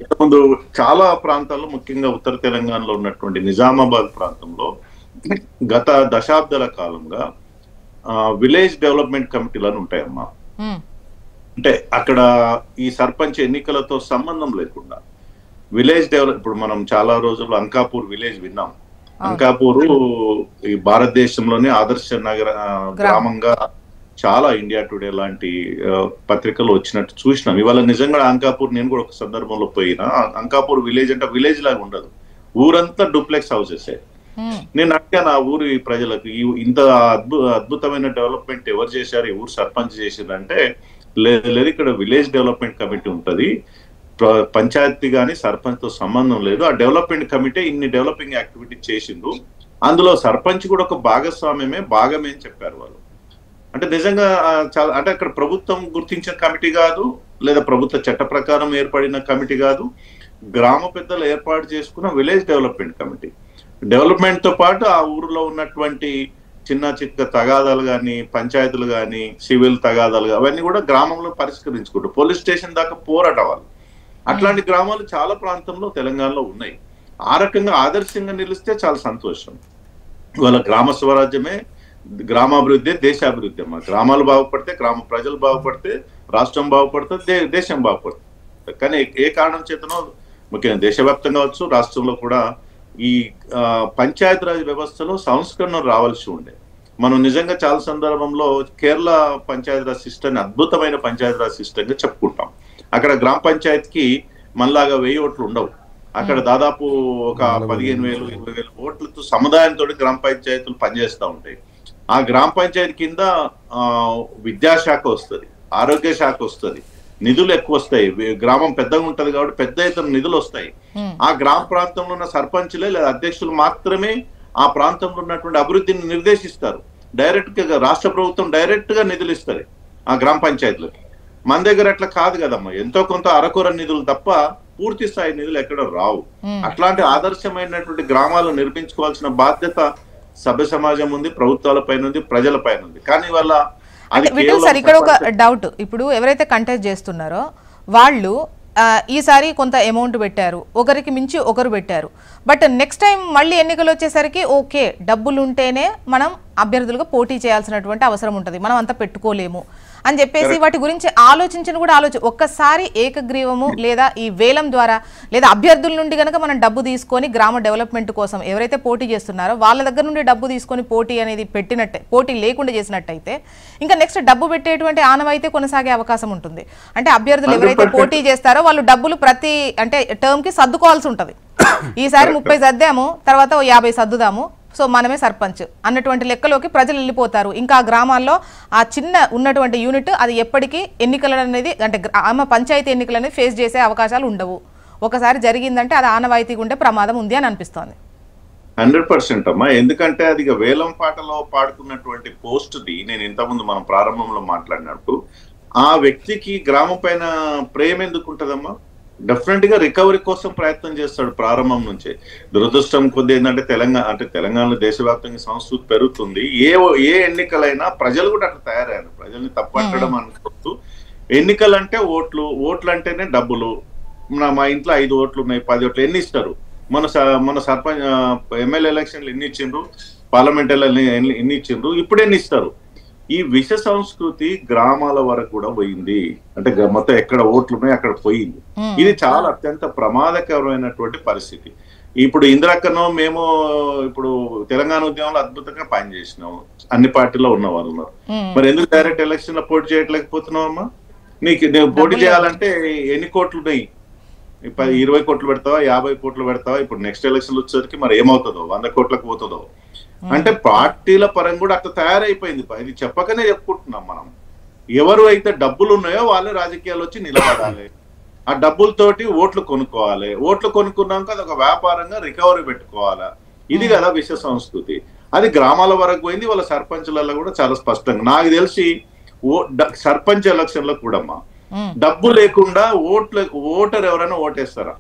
ఇంతకుముందు చాలా ప్రాంతాల్లో ముఖ్యంగా ఉత్తర తెలంగాణలో ఉన్నటువంటి నిజామాబాద్ ప్రాంతంలో గత దశాబ్దాల కాలంగా విలేజ్ డెవలప్మెంట్ కమిటీలను ఉంటాయమ్మా. అంటే అక్కడ ఈ సర్పంచ్ ఎన్నికలతో సంబంధం లేకుండా విలేజ్ ఇప్పుడు మనం చాలా రోజులు అంకాపూర్ విలేజ్ విన్నాం. అంకాపూర్ ఈ భారతదేశంలోనే ఆదర్శ నగర గ్రామంగా చాలా ఇండియా టుడే లాంటి పత్రికలు వచ్చినట్టు చూసినాం. ఇవాళ నిజంగా అంకాపూర్ నేను కూడా ఒక సందర్భంలో పోయినా, అంకాపూర్ విలేజ్ అంటే విలేజ్ లాగా ఉండదు, ఊరంతా డూప్లెక్స్ హౌసెస్. నేను అడిగాను ఆ ఊరి ప్రజలకు, ఇంత అద్భుతమైన డెవలప్మెంట్ ఎవరు చేశారు, ఈ ఊరు సర్పంచ్ చేసిందంటే లేదు ఇక్కడ విలేజ్ డెవలప్మెంట్ కమిటీ ఉంటది, పంచాయతీ కానీ సర్పంచ్తో సంబంధం లేదు. ఆ డెవలప్మెంట్ కమిటీ ఇన్ని డెవలపింగ్ యాక్టివిటీ చేసిండ్రు, అందులో సర్పంచ్ కూడా ఒక భాగమే అని చెప్పారు వాళ్ళు. అంటే నిజంగా చాలా, అంటే అక్కడ ప్రభుత్వం గుర్తించిన కమిటీ కాదు, లేదా ప్రభుత్వ చట్ట ప్రకారం ఏర్పడిన కమిటీ కాదు, గ్రామ పెద్దలు ఏర్పాటు చేసుకున్న విలేజ్ డెవలప్మెంట్ కమిటీ. డెవలప్మెంట్ తో పాటు ఆ ఊరిలో ఉన్నటువంటి చిన్న చిక్క తగాదాలు కానీ, పంచాయతీలు కానీ, సివిల్ తగాదాలు అవన్నీ కూడా గ్రామంలో పరిష్కరించుకుంటారు. పోలీస్ స్టేషన్ దాకా పోరాట వాళ్ళు. అట్లాంటి గ్రామాలు చాలా ప్రాంతంలో తెలంగాణలో ఉన్నాయి. ఆ రకంగా ఆదర్శంగా నిలిస్తే చాలా సంతోషం. ఇవాళ గ్రామ స్వరాజ్యమే గ్రామాభివృద్ధి, దేశాభివృద్ధి అమ్మా. గ్రామాలు బాగుపడితే, గ్రామ ప్రజలు బాగుపడితే రాష్ట్రం బాగుపడుతుంది, దేశం బాగుపడుతుంది. కానీ ఏ కారణం చేతనో ముఖ్యంగా దేశవ్యాప్తంగా కావచ్చు, రాష్ట్రంలో కూడా ఈ పంచాయతీరాజ్ వ్యవస్థలో సంస్కరణ రావాల్సి ఉండే. మనం నిజంగా చాలా సందర్భంలో కేరళ పంచాయతీరాజ్ సిస్టమ్ అద్భుతమైన పంచాయతీరాజ్ సిస్టమ్ గా చెప్పుకుంటాం. అక్కడ గ్రామ పంచాయతీకి మనలాగా 1000 ఓట్లు ఉండవు. అక్కడ దాదాపు ఒక 15,000, 20,000 ఓట్లతో సముదాయంతో గ్రామ పంచాయతీలు పనిచేస్తూ ఉంటాయి. ఆ గ్రామ పంచాయతీ కింద విద్యాశాఖ వస్తుంది, ఆరోగ్య శాఖ వస్తుంది, నిధులు ఎక్కువ వస్తాయి. గ్రామం పెద్దగా ఉంటది కాబట్టి పెద్ద ఎత్తున నిధులు వస్తాయి. ఆ గ్రామ ప్రాంతంలో ఉన్న సర్పంచులే లేదా అధ్యక్షులు మాత్రమే ఆ ప్రాంతంలో ఉన్నటువంటి అభివృద్ధిని నిర్దేశిస్తారు. డైరెక్ట్ గా రాష్ట్ర ప్రభుత్వం డైరెక్ట్ గా నిధులు ఇస్తారు ఆ గ్రామ పంచాయతీలకి. మన దగ్గర అట్లా కాదు కదమ్మా, ఎంతో కొంత అరకొర నిధులు తప్ప పూర్తి స్థాయి నిధులు ఎక్కడ రావు. అట్లాంటి ఆదర్శమైనటువంటి గ్రామాలు నిర్మించుకోవాల్సిన బాధ్యత సభ్య సమాజం ఉంది, ప్రభుత్వాల పైన ఉంది, ప్రజల పైన ఉంది. కానీ వాళ్ళ విఠల్ సార్, ఇక్కడ ఒక డౌట్. ఇప్పుడు ఎవరైతే కంటెస్ట్ చేస్తున్నారో వాళ్ళు ఈసారి కొంత అమౌంట్ పెట్టారు, ఒకరికి మించి ఒకరు పెట్టారు. బట్ నెక్స్ట్ టైం మళ్ళీ ఎన్నికలు వచ్చేసరికి ఓకే, డబ్బులు ఉంటేనే మనం అభ్యర్థులుగా పోటీ చేయాల్సినటువంటి అవసరం ఉంటుంది, మనం అంతా పెట్టుకోలేము అని చెప్పేసి వాటి గురించి ఆలోచించిన కూడా ఒక్కసారి ఏకగ్రీవము లేదా ఈ వేలం ద్వారా లేదా అభ్యర్థుల నుండి కనుక మనం డబ్బు తీసుకొని గ్రామ డెవలప్మెంట్ కోసం ఎవరైతే పోటీ చేస్తున్నారో వాళ్ళ దగ్గర నుండి డబ్బు తీసుకొని పోటీ అనేది పోటీ లేకుండా చేసినట్టయితే ఇంకా నెక్స్ట్ డబ్బు పెట్టేటువంటి ఆనవాయితీ కొనసాగే అవకాశం ఉంటుంది. అంటే అభ్యర్థులు ఎవరైతే పోటీ చేస్తారో వాళ్ళు డబ్బులు ప్రతి అంటే టర్మ్ కి సర్దుకోవాల్సి ఉంటుంది. ఈసారి 30 సర్దాము, తర్వాత 50 సర్దుదాము, సో మనమే సర్పంచ్ అన్నటువంటి లెక్కలోకి ప్రజలు వెళ్ళిపోతారు. ఇంకా ఆ గ్రామాల్లో ఆ చిన్న ఉన్నటువంటి యూనిట్ అది ఎప్పటికీ ఎన్నికలు అనేది అంటే పంచాయతీ ఎన్నికలు అనేది ఫేస్ చేసే అవకాశాలు ఉండవు. ఒకసారి జరిగిందంటే అది ఆనవాయితీగా ఉండే ప్రమాదం ఉంది అని అనిపిస్తోంది. 100% అమ్మా. ఎందుకంటే అది వేలం పాటలో పాడుకున్నటువంటి పోస్ట్ది నేను ఇంతకుముందు మనం ప్రారంభంలో మాట్లాడినట్టు ఆ వ్యక్తికి గ్రామం పైన ప్రేమ ఎందుకు ఉంటుందమ్మా? డెఫినెట్ గా రికవరీ కోసం ప్రయత్నం చేస్తాడు ప్రారంభం నుంచే. దురదృష్టం కొద్ది ఏంటంటే తెలంగాణలో దేశవ్యాప్తంగా సంస్కృతి పెరుగుతుంది. ఏ ఎన్నికలైనా ప్రజలు కూడా అట్లా తయారయ్యారు. ప్రజల్ని తప్పట్టడం అనుకోవచ్చు. ఎన్నికలు అంటే ఓట్లు అంటేనే డబ్బులు. మా ఇంట్లో 5 ఓట్లు ఉన్నాయి, 10 ఓట్లు ఎన్ని ఇస్తారు? మన సర్పంచ్ ఎమ్మెల్యే ఎలక్షన్లు ఎన్ని ఇచ్చిండ్రు, పార్లమెంట్ ఎన్ని ఇచ్చిండ్రు, ఇప్పుడు ఎన్ని ఇస్తారు? ఈ విష సంస్కృతి గ్రామాల వరకు కూడా పోయింది. అంటే మొత్తం ఎక్కడ ఓట్లు ఉన్నాయి అక్కడ పోయింది. ఇది చాలా అత్యంత ప్రమాదకరమైనటువంటి పరిస్థితి. ఇప్పుడు ఇందిరక్కనో మేము ఇప్పుడు తెలంగాణ ఉద్యమంలో అద్భుతంగా పనిచేసినాము, అన్ని పార్టీలో ఉన్న వాళ్ళు ఉన్నారు. మరి ఎందుకు డైరెక్ట్ ఎలక్షన్ లో పోటీ చేయట్లేకపోతున్నావు అమ్మా? నీకు పోటీ చేయాలంటే ఎన్ని కోట్లు ఉన్నాయి? 20 కోట్లు పెడతావా, 50 కోట్లు పెడతావా? ఇప్పుడు నెక్స్ట్ ఎలక్షన్ వచ్చేసరికి మరి ఏమవుతుందో, 100 కోట్లకు పోతుందో. అంటే పార్టీల పరంగా కూడా అట్లా తయారైపోయింది. ఇది చెప్పకనే చెప్పుకుంటున్నాం మనం. ఎవరు అయితే డబ్బులు ఉన్నాయో వాళ్ళే రాజకీయాలు వచ్చి నిలబడాలి. ఆ డబ్బులతోటి ఓట్లు కొనుక్కోవాలి. ఓట్లు కొనుక్కున్నాక అది ఒక వ్యాపారంగా రికవరీ పెట్టుకోవాలా. ఇది కదా విష సంస్కృతి. అది గ్రామాల వరకు పోయింది. వాళ్ళ సర్పంచులలో కూడా చాలా స్పష్టంగా నాకు తెలిసి సర్పంచ్ ఎలక్షన్ లో కూడా డబ్బు లేకుండా ఓటర్ ఎవరైనా ఓటేస్తారా?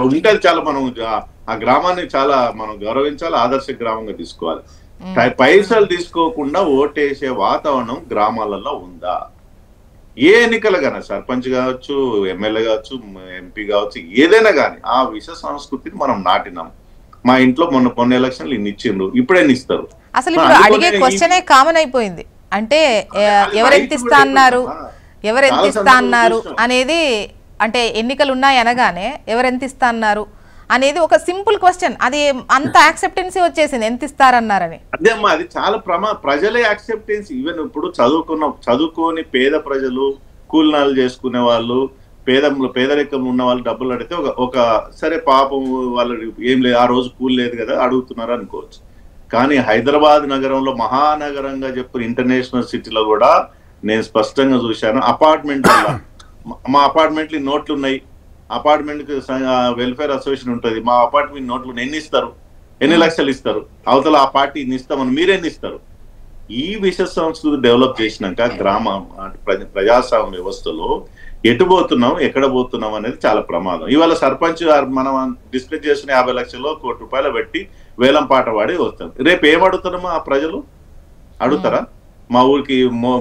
ఉంటే చాలా మనం ఆ గ్రామాన్ని చాలా మనం గౌరవించాలి, ఆదర్శ గ్రామంగా తీసుకోవాలి. పైసలు తీసుకోకుండా ఓటేసే వాతావరణం గ్రామాలలో ఉందా? ఏ ఎన్నికలు కానీ సర్పంచ్ కావచ్చు, ఎమ్మెల్యే కావచ్చు, ఎంపీ కావచ్చు, ఏదైనా కానీ ఆ విష సంస్కృతిని మనం నాటినాం. మా ఇంట్లో మొన్న ఎలక్షన్లు ఇన్ని ఇచ్చిండ్రు, ఇప్పుడెన్ని ఇస్తారు? అసలు ఇప్పుడు అడిగే క్వశ్చనే కామన్ అయిపోయింది. అంటే ఎవరెంత ఇస్తా అన్నారు అనేది, అంటే ఎన్నికలు ఉన్నాయి అనగానే ఎవరెంత ఇస్తా అన్నారు అనేది ఒక సింపుల్ క్వశ్చన్. అది అంత యాక్సెప్టెన్సీ వచ్చేసింది, ఎంత ఇస్తారన్నారని. అదే అమ్మా, అది చాలా ప్రజలే యాక్సెప్టెన్స్. ఈవెన్ ఇప్పుడు చదువుకొని పేద ప్రజలు, కూలినాలు చేసుకునే వాళ్ళు, పేదరికం ఉన్న వాళ్ళు డబ్బులు అడిగితే ఒక సరే పాపం వాళ్ళు ఏం లేదు, ఆ రోజు కూలి లేదు కదా అడుగుతున్నారు అనుకోవచ్చు. కానీ హైదరాబాద్ నగరంలో మహానగరంగా చెప్పిన ఇంటర్నేషనల్ సిటీలో కూడా నేను స్పష్టంగా చూశాను, అపార్ట్మెంట్ మా అపార్ట్మెంట్లు నోట్లు ఉన్నాయి, అపార్ట్మెంట్ వెల్ఫేర్ అసోసియేషన్ ఉంటుంది, మా అపార్ట్మెంట్ నోట్లు ఎన్ని ఇస్తారు, ఎన్ని లక్షలు ఇస్తారు, అవతల ఆ పార్టీ ఇన్ని ఇస్తామని మీరెన్ని ఇస్తారు. ఈ విషయ సంస్కృతి డెవలప్ చేసినాక ప్రజాస్వామ్య వ్యవస్థలో ఎటు పోతున్నాం ఎక్కడ పోతున్నాం అనేది చాలా ప్రమాదం. ఇవాళ సర్పంచ్ మనం డిస్కస్ చేసిన 50 లక్షలు ₹1 కోటి పెట్టి వేలం పాట వాడి వస్తాం. రేపు ఏం అడుగుతారమ్మా ఆ ప్రజలు? అడుగుతారా మా ఊరికి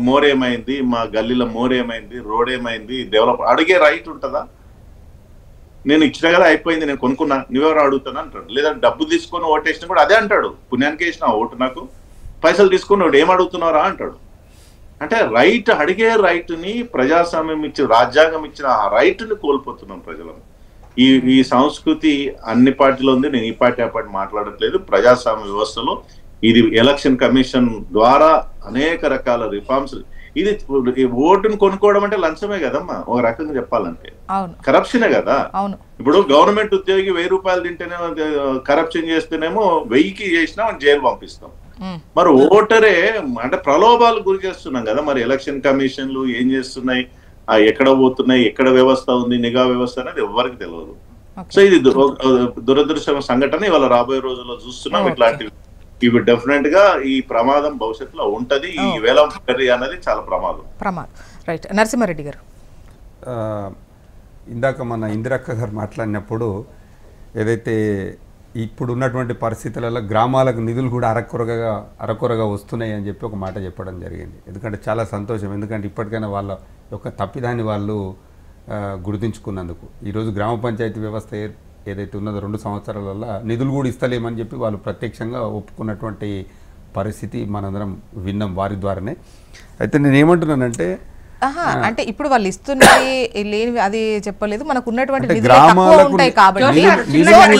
మోరేమైంది, మా గల్లీలో మోరేమైంది, రోడ్ ఏమైంది, డెవలప్ అడిగే రైట్ ఉంటుందా? నేను ఇచ్చిన కదా అయిపోయింది, నేను కొనుక్కున్నా, నువ్వెవరు అడుగుతాను అంటాడు. లేదా డబ్బు తీసుకొని ఓటేసిన కూడా అదే అంటాడు, పుణ్యానికి వేసిన ఓటు నాకు పైసలు తీసుకుని వాడు ఏం అడుగుతున్నారా అంటాడు. అంటే రైట్, అడిగే రైట్ని ప్రజాస్వామ్యం ఇచ్చి రాజ్యాంగం ఇచ్చిన ఆ రైట్ని కోల్పోతున్నాం ప్రజలను. ఈ సంస్కృతి అన్ని పార్టీలో ఉంది. నేను ఈ పార్టీ ఆ పార్టీ మాట్లాడట్లేదు. ప్రజాస్వామ్య వ్యవస్థలో ఇది ఎలక్షన్ కమిషన్ ద్వారా అనేక రకాల రిఫార్మ్స్. ఇది ఓటును కొనుక్కోవడం అంటే లంచమే కదమ్మా, ఒక రకంగా చెప్పాలంటే కరప్షనే కదా. ఇప్పుడు గవర్నమెంట్ ఉద్యోగి ₹1000 తింటేనే కరప్షన్ చేస్తేనేమో 1000కి చేసినా జైలు పంపిస్తాం. మరి ఓటరే అంటే ప్రలోభాలు గురి చేస్తున్నాం కదా. మరి ఎలక్షన్ కమిషన్లు ఏం చేస్తున్నాయి, ఎక్కడ పోతున్నాయి, ఎక్కడ వ్యవస్థ ఉంది, నిఘా వ్యవస్థ అనేది ఎవరికి తెలియదు. సో ఇది దురదృష్టం సంఘటన ఇవాళ రాబోయే రోజుల్లో చూస్తున్నాం. ఇట్లాంటివి ఇవి డెఫినెట్ గా ఈ ప్రమాదం భవిష్యత్తులో ఉంటది. ఈ వేలం అనేది చాలా ప్రమాదం. రైట్. నరసింహారెడ్డి గారు, ఇందాక మన ఇందిరక్క గారు మాట్లాడినప్పుడు ఏదైతే ఇప్పుడు ఉన్నటువంటి పరిస్థితులలో గ్రామాలకు నిధులు కూడా అరకొరగా వస్తున్నాయి అని చెప్పి ఒక మాట చెప్పడం జరిగింది. ఎందుకంటే చాలా సంతోషం, ఎందుకంటే ఇప్పటికైనా వాళ్ళ యొక్క తప్పిదాన్ని వాళ్ళు గుర్తించుకున్నందుకు. ఈరోజు గ్రామ పంచాయతీ వ్యవస్థ ఏదైతే ఉన్నదో 2 సంవత్సరాలలో నిధులు కూడా ఇస్తలేమని చెప్పి వాళ్ళు ప్రత్యక్షంగా ఒప్పుకున్నటువంటి పరిస్థితి మనందరం విన్నాం వారి ద్వారానే. అయితే నేను ఏమంటున్నానంటే అంటే ఇప్పుడు వాళ్ళు ఇస్తున్నది లేని అది చెప్పలేదు, మనకు ఉన్నటువంటి నిధులు ఉంటాయి కాబట్టి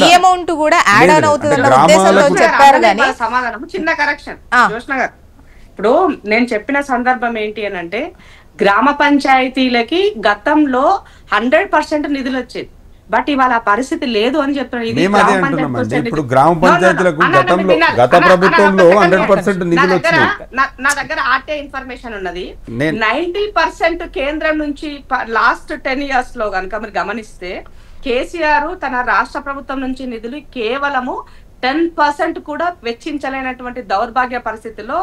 ఈ అమౌంట్ కూడా యాడ్ ఆన్ అవుతుందన్న ఉద్దేశంలో చెప్పారు. కానీ సమాధానం చిన్న కరెక్షన్ జోష్న గారు, ఇప్పుడు నేను చెప్పిన సందర్భం ఏంటి అని అంటే గ్రామ పంచాయతీలకి గతంలో 100% నిధులు వచ్చేది. బట్ ఇవాళ పరిస్థితి లేదు అని చెప్తున్నారు. ఇప్పుడు గ్రామ పంచాయతీలకు గత ప్రభుత్వంలో 100% నిధులు వచ్చినాయి. నా దగ్గర ఆర్టీఐ ఇన్ఫర్మేషన్ ఉన్నది. 90% కేంద్రం నుంచి లాస్ట్ 10 years లో కనుక మీరు గమనిస్తే కేసీఆర్ తన రాష్ట్ర ప్రభుత్వం నుంచి నిధులు కేవలము 10% కూడా వెచ్చించలేనటువంటి దౌర్భాగ్య పరిస్థితిలో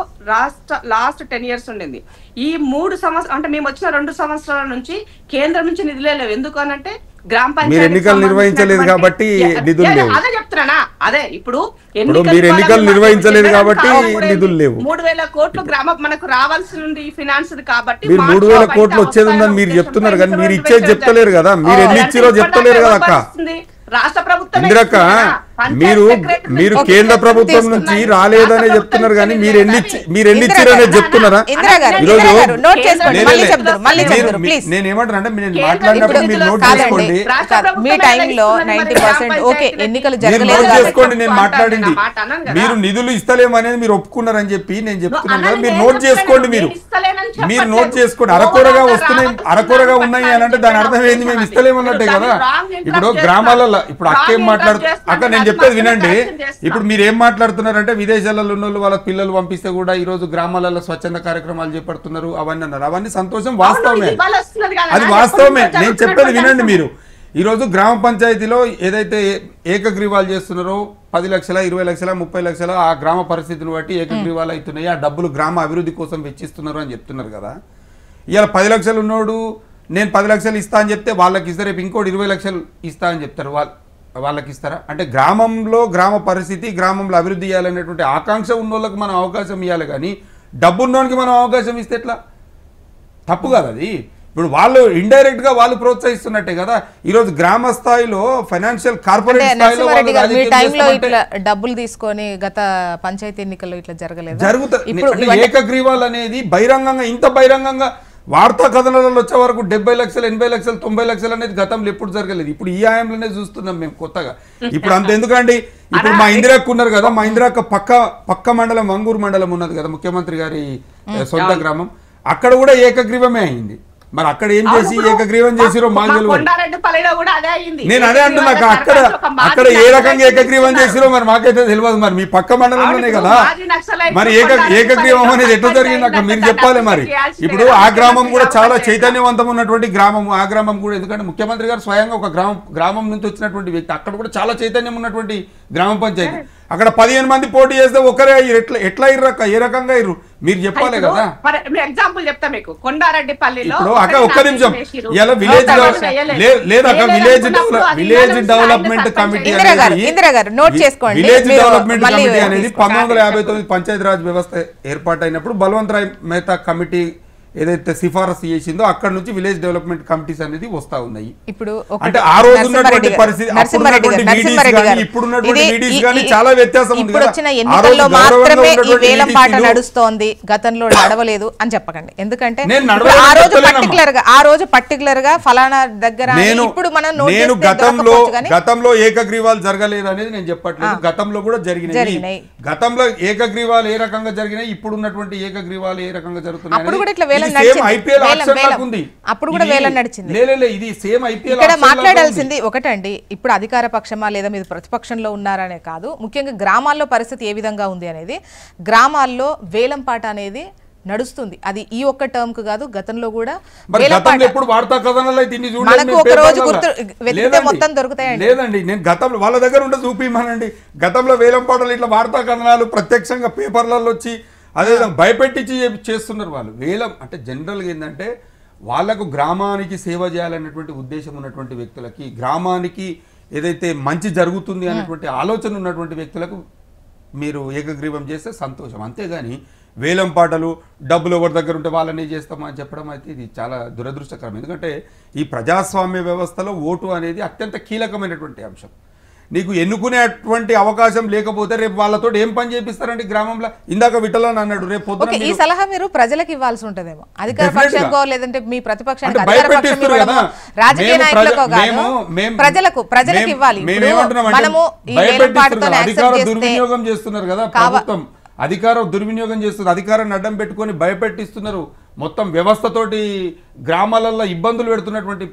లాస్ట్ 10 years ఉండింది. ఈ 3 సంవత్సరాలు అంటే మేము వచ్చిన 2 సంవత్సరాల నుంచి కేంద్రం నుంచి నిధులే లేవు. ఎందుకు అనంటే గ్రామ పంచాయతీ ఎన్నికలు నిర్వహించలేదు కాబట్టి నిధులు లేవు. అదే చెప్తున్నానా, అదే ఇప్పుడు మీరు ఎన్నికలు నిర్వహించలేదు కాబట్టి నిధులు లేవు. 3000 కోట్లు మనకు రావాల్సి ఉంది ఈ ఫినాన్స్ కాబట్టి. మీరు 3000 కోట్లు వచ్చేది ఉందని మీరు చెప్తున్నారు కానీ మీరు ఇచ్చేది చెప్తలేరు కదా. మీరు ఎన్ని ఇచ్చిరో చెప్తలేరు కదా అక్క. రాష్ట్ర ప్రభుత్వం ఇందిరక్క, మీరు కేంద్ర ప్రభుత్వం నుంచి రాలేదనే చెప్తున్నారు కానీ మీరు ఎన్ని ఇచ్చిరనే చెప్తున్నారా? నేను ఏమంటాను అంటే మీరు మాట్లాడినప్పుడు మీరు నోట్ చేసుకోండి. మీ టైంలో 90% ఓకే ఎన్నికలు జరగలేదు నోట్ చేసుకోండి. నేను మాట్లాడింది మీరు నిధులు ఇస్తలేమనేది మీరు ఒప్పుకున్నారని చెప్పి నేను చెప్తున్నాను కదా. మీరు నోట్ చేసుకోండి. మీరు నోట్ చేసుకోండి. అరకొరగా వస్తున్నాయి, అరకొరగా ఉన్నాయి అని అంటే దాని అర్థం ఏంది? మేము ఇస్తలేమన్నట్టే కదా. ఇప్పుడు గ్రామాలలో ఇప్పుడు అక్క ఏం అక్క నేను చెప్పేది వినండి. ఇప్పుడు మీరు ఏం మాట్లాడుతున్నారంటే విదేశాలలో ఉన్న వాళ్ళ పిల్లలు పంపిస్తే కూడా ఈ రోజు గ్రామాలలో స్వచ్ఛంద కార్యక్రమాలు చేపడుతున్నారు అవన్నీ అన్నారు. అవన్నీ సంతోషం, వాస్తవమే, అది వాస్తవమే. నేను చెప్పేది వినండి. మీరు ఈరోజు గ్రామ పంచాయతీలో ఏదైతే ఏకగ్రీవాలు చేస్తున్నారో 10 లక్షల 20 లక్షల 30 లక్షల ఆ గ్రామ పరిస్థితిని బట్టి ఏకగ్రీవాలు అవుతున్నాయి. ఆ డబ్బులు గ్రామ అభివృద్ధి కోసం వెచ్చిస్తున్నారు అని చెప్తున్నారు కదా. ఇవాళ 10 లక్షలు ఉన్నోడు నేను 10 లక్షలు ఇస్తా అని చెప్తే వాళ్ళకి ఇస్తారు, రేపు ఇంకోటి 20 లక్షలు ఇస్తా అని చెప్తారు, వాళ్ళకి ఇస్తారా? అంటే గ్రామంలో గ్రామ పరిస్థితి, గ్రామంలో అభివృద్ధి చేయాలనేటువంటి ఆకాంక్ష ఉన్న వాళ్ళకి మనం అవకాశం ఇవ్వాలి కానీ డబ్బు ఉన్నోనికి మనం అవకాశం ఇస్తే ఎట్లా? తప్పు కదా అది. ఇప్పుడు వాళ్ళు ఇండైరెక్ట్ గా వాళ్ళు ప్రోత్సహిస్తున్నట్టే కదా. ఈరోజు గ్రామ స్థాయిలో ఫైనాన్షియల్ కార్పొరేట్ స్థాయిలో డబ్బులు తీసుకొని గత పంచాయతీ ఎన్నికల్లో ఇట్లా జరగలేదు. జరుగుతుంది. ఏకగ్రీవాలు అనేది బహిరంగంగా, ఇంత బహిరంగంగా వార్తా కథనాలలో వచ్చే వరకు 70 లక్షలు 80 లక్షలు 90 లక్షలు అనేది గతంలో ఎప్పుడు జరగలేదు. ఇప్పుడు ఈ ఆయంలోనే చూస్తున్నాం మేము కొత్తగా. ఇప్పుడు అంత ఎందుకండి, ఇప్పుడు మా ఇందిరాకు ఉన్నారు కదా, మా ఇందిరాకు పక్క మండలం వంగూరు మండలం ఉన్నది కదా, ముఖ్యమంత్రి గారి సొంత గ్రామం, అక్కడ కూడా ఏకగ్రీవమే అయింది. మరి అక్కడ ఏం చేసి ఏకగ్రీవం చేసిరో మాకు తెలియదు. కొండారెడ్డిపల్లిలో కూడా అదే అయింది. నేను అదే అంటున్నా, అక్కడ ఏ రకంగా ఏకగ్రీవం చేసిరో మరి మాకైతే తెలియదు. మరి మీ పక్క మండలంలోనే కదా మరి ఏకగ్రీవం అనేది ఎట్లా జరిగింది అక్కడ మీరు చెప్పాలి. మరి ఇప్పుడు ఆ గ్రామం కూడా చాలా చైతన్యవంతం ఉన్నటువంటి గ్రామం. ఆ గ్రామం కూడా ఎందుకంటే ముఖ్యమంత్రి గారు స్వయంగా ఒక గ్రామం నుంచి వచ్చినటువంటి వ్యక్తి. అక్కడ కూడా చాలా చైతన్యం ఉన్నటువంటి గ్రామ పంచాయతీ. అక్కడ 15 మంది పోటీ చేస్తే ఒకరే ఎట్లా ఇర్రక్క, ఏ రకంగా ఇర్రు మీరు చెప్పాలి కదా. ఎగ్జాంపుల్ చెప్తా మీకు. కొండారెడ్డిపల్లిలో ఇప్పుడు అక్కడ ఒక్క నిమిషం ఇలా village development committee village development committee అనేది 1959 పంచాయతీరాజ్ వ్యవస్థ ఏర్పాటైనప్పుడు బలవంతరాయ్ మెహతా కమిటీ ఏదైతే సిఫారసు చేసిందో అక్కడ నుంచి విలేజ్ డెవలప్మెంట్ కమిటీస్ అనేది వస్తా ఉన్నాయి. ఇప్పుడు అంటే ఆ రోజు ఉన్నటువంటి పరిస్థితి ఇప్పుడున్నటువంటి మీడియాస్ గాని చాలా వ్యత్యాసం ఉంది. ఇప్పుడు వచ్చిన ఎన్నికల్లో మాత్రమే ఈ వేలం పాట నడుస్తోంది, గతంలో నడవలేదు అని చెప్పకండి. ఎందుకంటే ఆ రోజు పర్టికులర్ గా ఫలానా దగ్గర ఇప్పుడు మనం నేను గతంలో ఏకగ్రీవాలు జరగలేదు అనేది నేను చెప్పట్లేదు. గతంలో కూడా జరిగినాయి. గతంలో ఏకగ్రీవాలు ఏ రకంగా జరిగినాయి, ఇప్పుడు ఉన్నటువంటి ఏకగ్రీవాలు ఏ రకంగా జరుగుతున్నాయి అప్పుడు కూడా వేలం నడిచింది. ఇది సేమ్ ఐపీఎల్. ఇక్కడ మాట్లాడాల్సింది ఒకటండి, ఇప్పుడు అధికార పక్షమా లేదా మీరు ప్రతిపక్షంలో ఉన్నారనే కాదు, ముఖ్యంగా గ్రామాల్లో పరిస్థితి ఏ విధంగా ఉంది అనేది. గ్రామాల్లో వేలం పాట అనేది నడుస్తుంది. అది ఈ ఒక్క టర్మ్ కు కాదు, గతంలో కూడా మనకు ఒక రోజు గుర్తు వెతికితే మొత్తం దొరుకుతాయండి. లేదండి, నేను గతంలో వాళ్ళ దగ్గర ఉంటే చూపిమానండి. గతంలో వేలం పాటలు ఇట్లా వార్తా కథనాలు ప్రత్యక్షంగా పేపర్లలో వచ్చి అదే భయపెట్టించి చేస్తున్నారు వాళ్ళు. వేలం అంటే జనరల్గా ఏంటంటే వాళ్ళకు గ్రామానికి సేవ చేయాలనేటువంటి ఉద్దేశం ఉన్నటువంటి వ్యక్తులకి, గ్రామానికి ఏదైతే మంచి జరుగుతుంది అనేటువంటి ఆలోచన ఉన్నటువంటి వ్యక్తులకు మీరు ఏకగ్రీవం చేస్తే సంతోషం. అంతేగాని వేలం పాటలు డబ్బులు ఎవరి దగ్గర ఉంటే వాళ్ళని చేస్తామని చెప్పడం అయితే ఇది చాలా దురదృష్టకరం. ఎందుకంటే ఈ ప్రజాస్వామ్య వ్యవస్థలో ఓటు అనేది అత్యంత కీలకమైనటువంటి అంశం. నీకు ఎన్నుకునేటువంటి అవకాశం లేకపోతే రేపు వాళ్ళతో ఏం పని చేపిస్తారండి గ్రామంలో? ఇందాక విఠలని అన్నాడు, రేపు పొద్దున ఈ సలహా మీరు ప్రజలకు ఇవ్వాల్సి ఉంటదేమో, అధికార పక్షంకో లేదంటే మీ ప్రతిపక్షానికి రాజకీయ నాయకులకో కాదు, ప్రజలకు ఇవ్వాలి. మనము అధికార దుర్వినియోగం చేస్తున్నారు కదా ప్రభుత్వం, అధికారం దుర్వినియోగం చేస్తుంది, అధికారాన్ని అడ్డం పెట్టుకొని భయపెట్టిస్తున్నారు. మొత్తం వ్యవస్థతోటి గ్రామాలలో ఇబ్బందులు పెడుతున్నటువంటి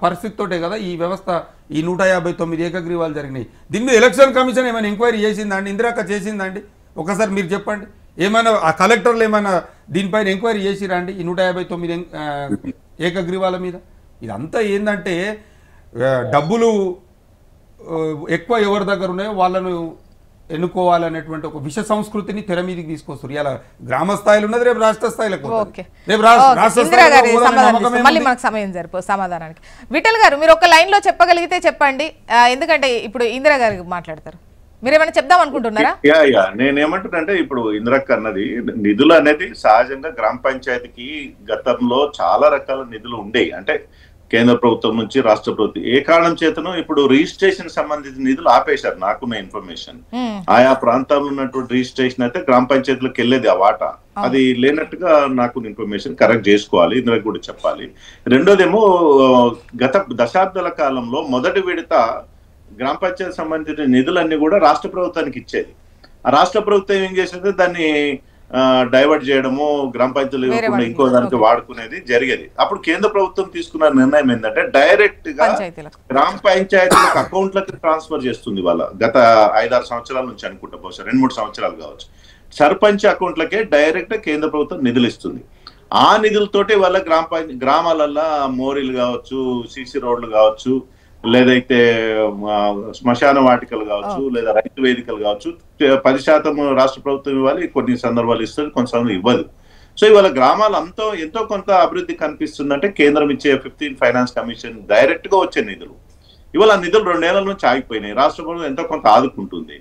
పరిస్థితితోటే కదా ఈ వ్యవస్థ, ఈ 159 ఏకగ్రీవాలు జరిగినాయి. దీని మీద ఎలక్షన్ కమిషన్ ఏమైనా ఎంక్వైరీ చేసిందా అండి? ఇందిరాక చేసిందా అండి? ఒకసారి మీరు చెప్పండి. ఏమైనా ఆ కలెక్టర్లు ఏమైనా దీనిపైన ఎంక్వైరీ చేసిరా అండి ఈ 159 ఏకగ్రీవాల మీద? ఇదంతా ఏంటంటే డబ్బులు ఎక్కువ ఎవరి దగ్గర ఉన్నాయో వాళ్ళను ఎన్నుకోవాలనేటువంటి ఒక విష సంస్కృతిని తెర మీదకి తీసుకొస్తారు. ఇలా గ్రామ స్థాయిలో ఉన్నది, రేపు రాష్ట్ర స్థాయిలో. మళ్ళీ మనకు సమయం సమాధానానికి. విఠల్ గారు మీరు ఒక లైన్ లో చెప్పగలిగితే చెప్పండి, ఎందుకంటే ఇప్పుడు ఇందిరా గారు మాట్లాడతారు. మీరేమైనా చెప్దాం అనుకుంటున్నారా? నేనేమంటున్నానంటే ఇప్పుడు ఇందిరక్క అన్నది నిధులు అనేది సహజంగా గ్రామ పంచాయతీకి గతంలో చాలా రకాల నిధులు ఉండేవి. అంటే కేంద్ర ప్రభుత్వం నుంచి రాష్ట్ర ప్రభుత్వం ఏ కారణం చేతనో ఇప్పుడు రిజిస్ట్రేషన్ సంబంధించిన నిధులు ఆపేశారు. నాకున్న ఇన్ఫర్మేషన్ ఆయా ప్రాంతాల్లో ఉన్నటువంటి రిజిస్ట్రేషన్ అయితే గ్రామ పంచాయతీలకు వెళ్ళేది ఆ వాటా, అది లేనట్టుగా నాకు ఇన్ఫర్మేషన్ కరెక్ట్ చేసుకోవాలి, ఇందులో కూడా చెప్పాలి. రెండోదేమో గత దశాబ్దాల కాలంలో మొదటి విడత గ్రామ పంచాయతీ సంబంధించిన నిధులన్నీ కూడా రాష్ట్ర ప్రభుత్వానికి ఇచ్చేది. ఆ రాష్ట్ర ప్రభుత్వం ఏం చేసేది దాన్ని డైవర్ట్ చేయడము, గ్రామ పంచాయతీలు ఇవ్వకుండా ఇంకో దానికి వాడుకునేది జరిగేది. అప్పుడు కేంద్ర ప్రభుత్వం తీసుకున్న నిర్ణయం ఏంటంటే డైరెక్ట్ గా గ్రామ పంచాయతీలకు అకౌంట్లకు ట్రాన్స్ఫర్ చేస్తుంది. వాళ్ళ గత 5-6 సంవత్సరాల నుంచి అనుకుంటా, బహుశా 2-3 సంవత్సరాలు కావచ్చు, సర్పంచ్ అకౌంట్లకే డైరెక్ట్ కేంద్ర ప్రభుత్వం నిధులు ఇస్తుంది. ఆ నిధులతోటి వాళ్ళ గ్రామాలల్లో మోరీలు కావచ్చు, సిసి రోడ్లు కావచ్చు, లేదైతే శ్మశాన వాటికలు కావచ్చు, లేదా రైతు వేదికలు కావచ్చు, 10% రాష్ట్ర ప్రభుత్వం ఇవ్వాలి, కొన్ని సందర్భాలు ఇస్తుంది, కొన్ని సందర్భాలు ఇవ్వదు. సో ఇవాళ గ్రామాలు ఎంతో కొంత అభివృద్ధి కనిపిస్తుందంటే కేంద్రం ఇచ్చే 15 ఫైనాన్స్ కమిషన్ డైరెక్ట్ గా వచ్చే నిధులు. ఇవాళ ఆ నిధులు 2 ఏళ్ల నుంచి ఆగిపోయినాయి. రాష్ట్ర ప్రభుత్వం ఎంతో కొంత ఆదుకుంటుంది.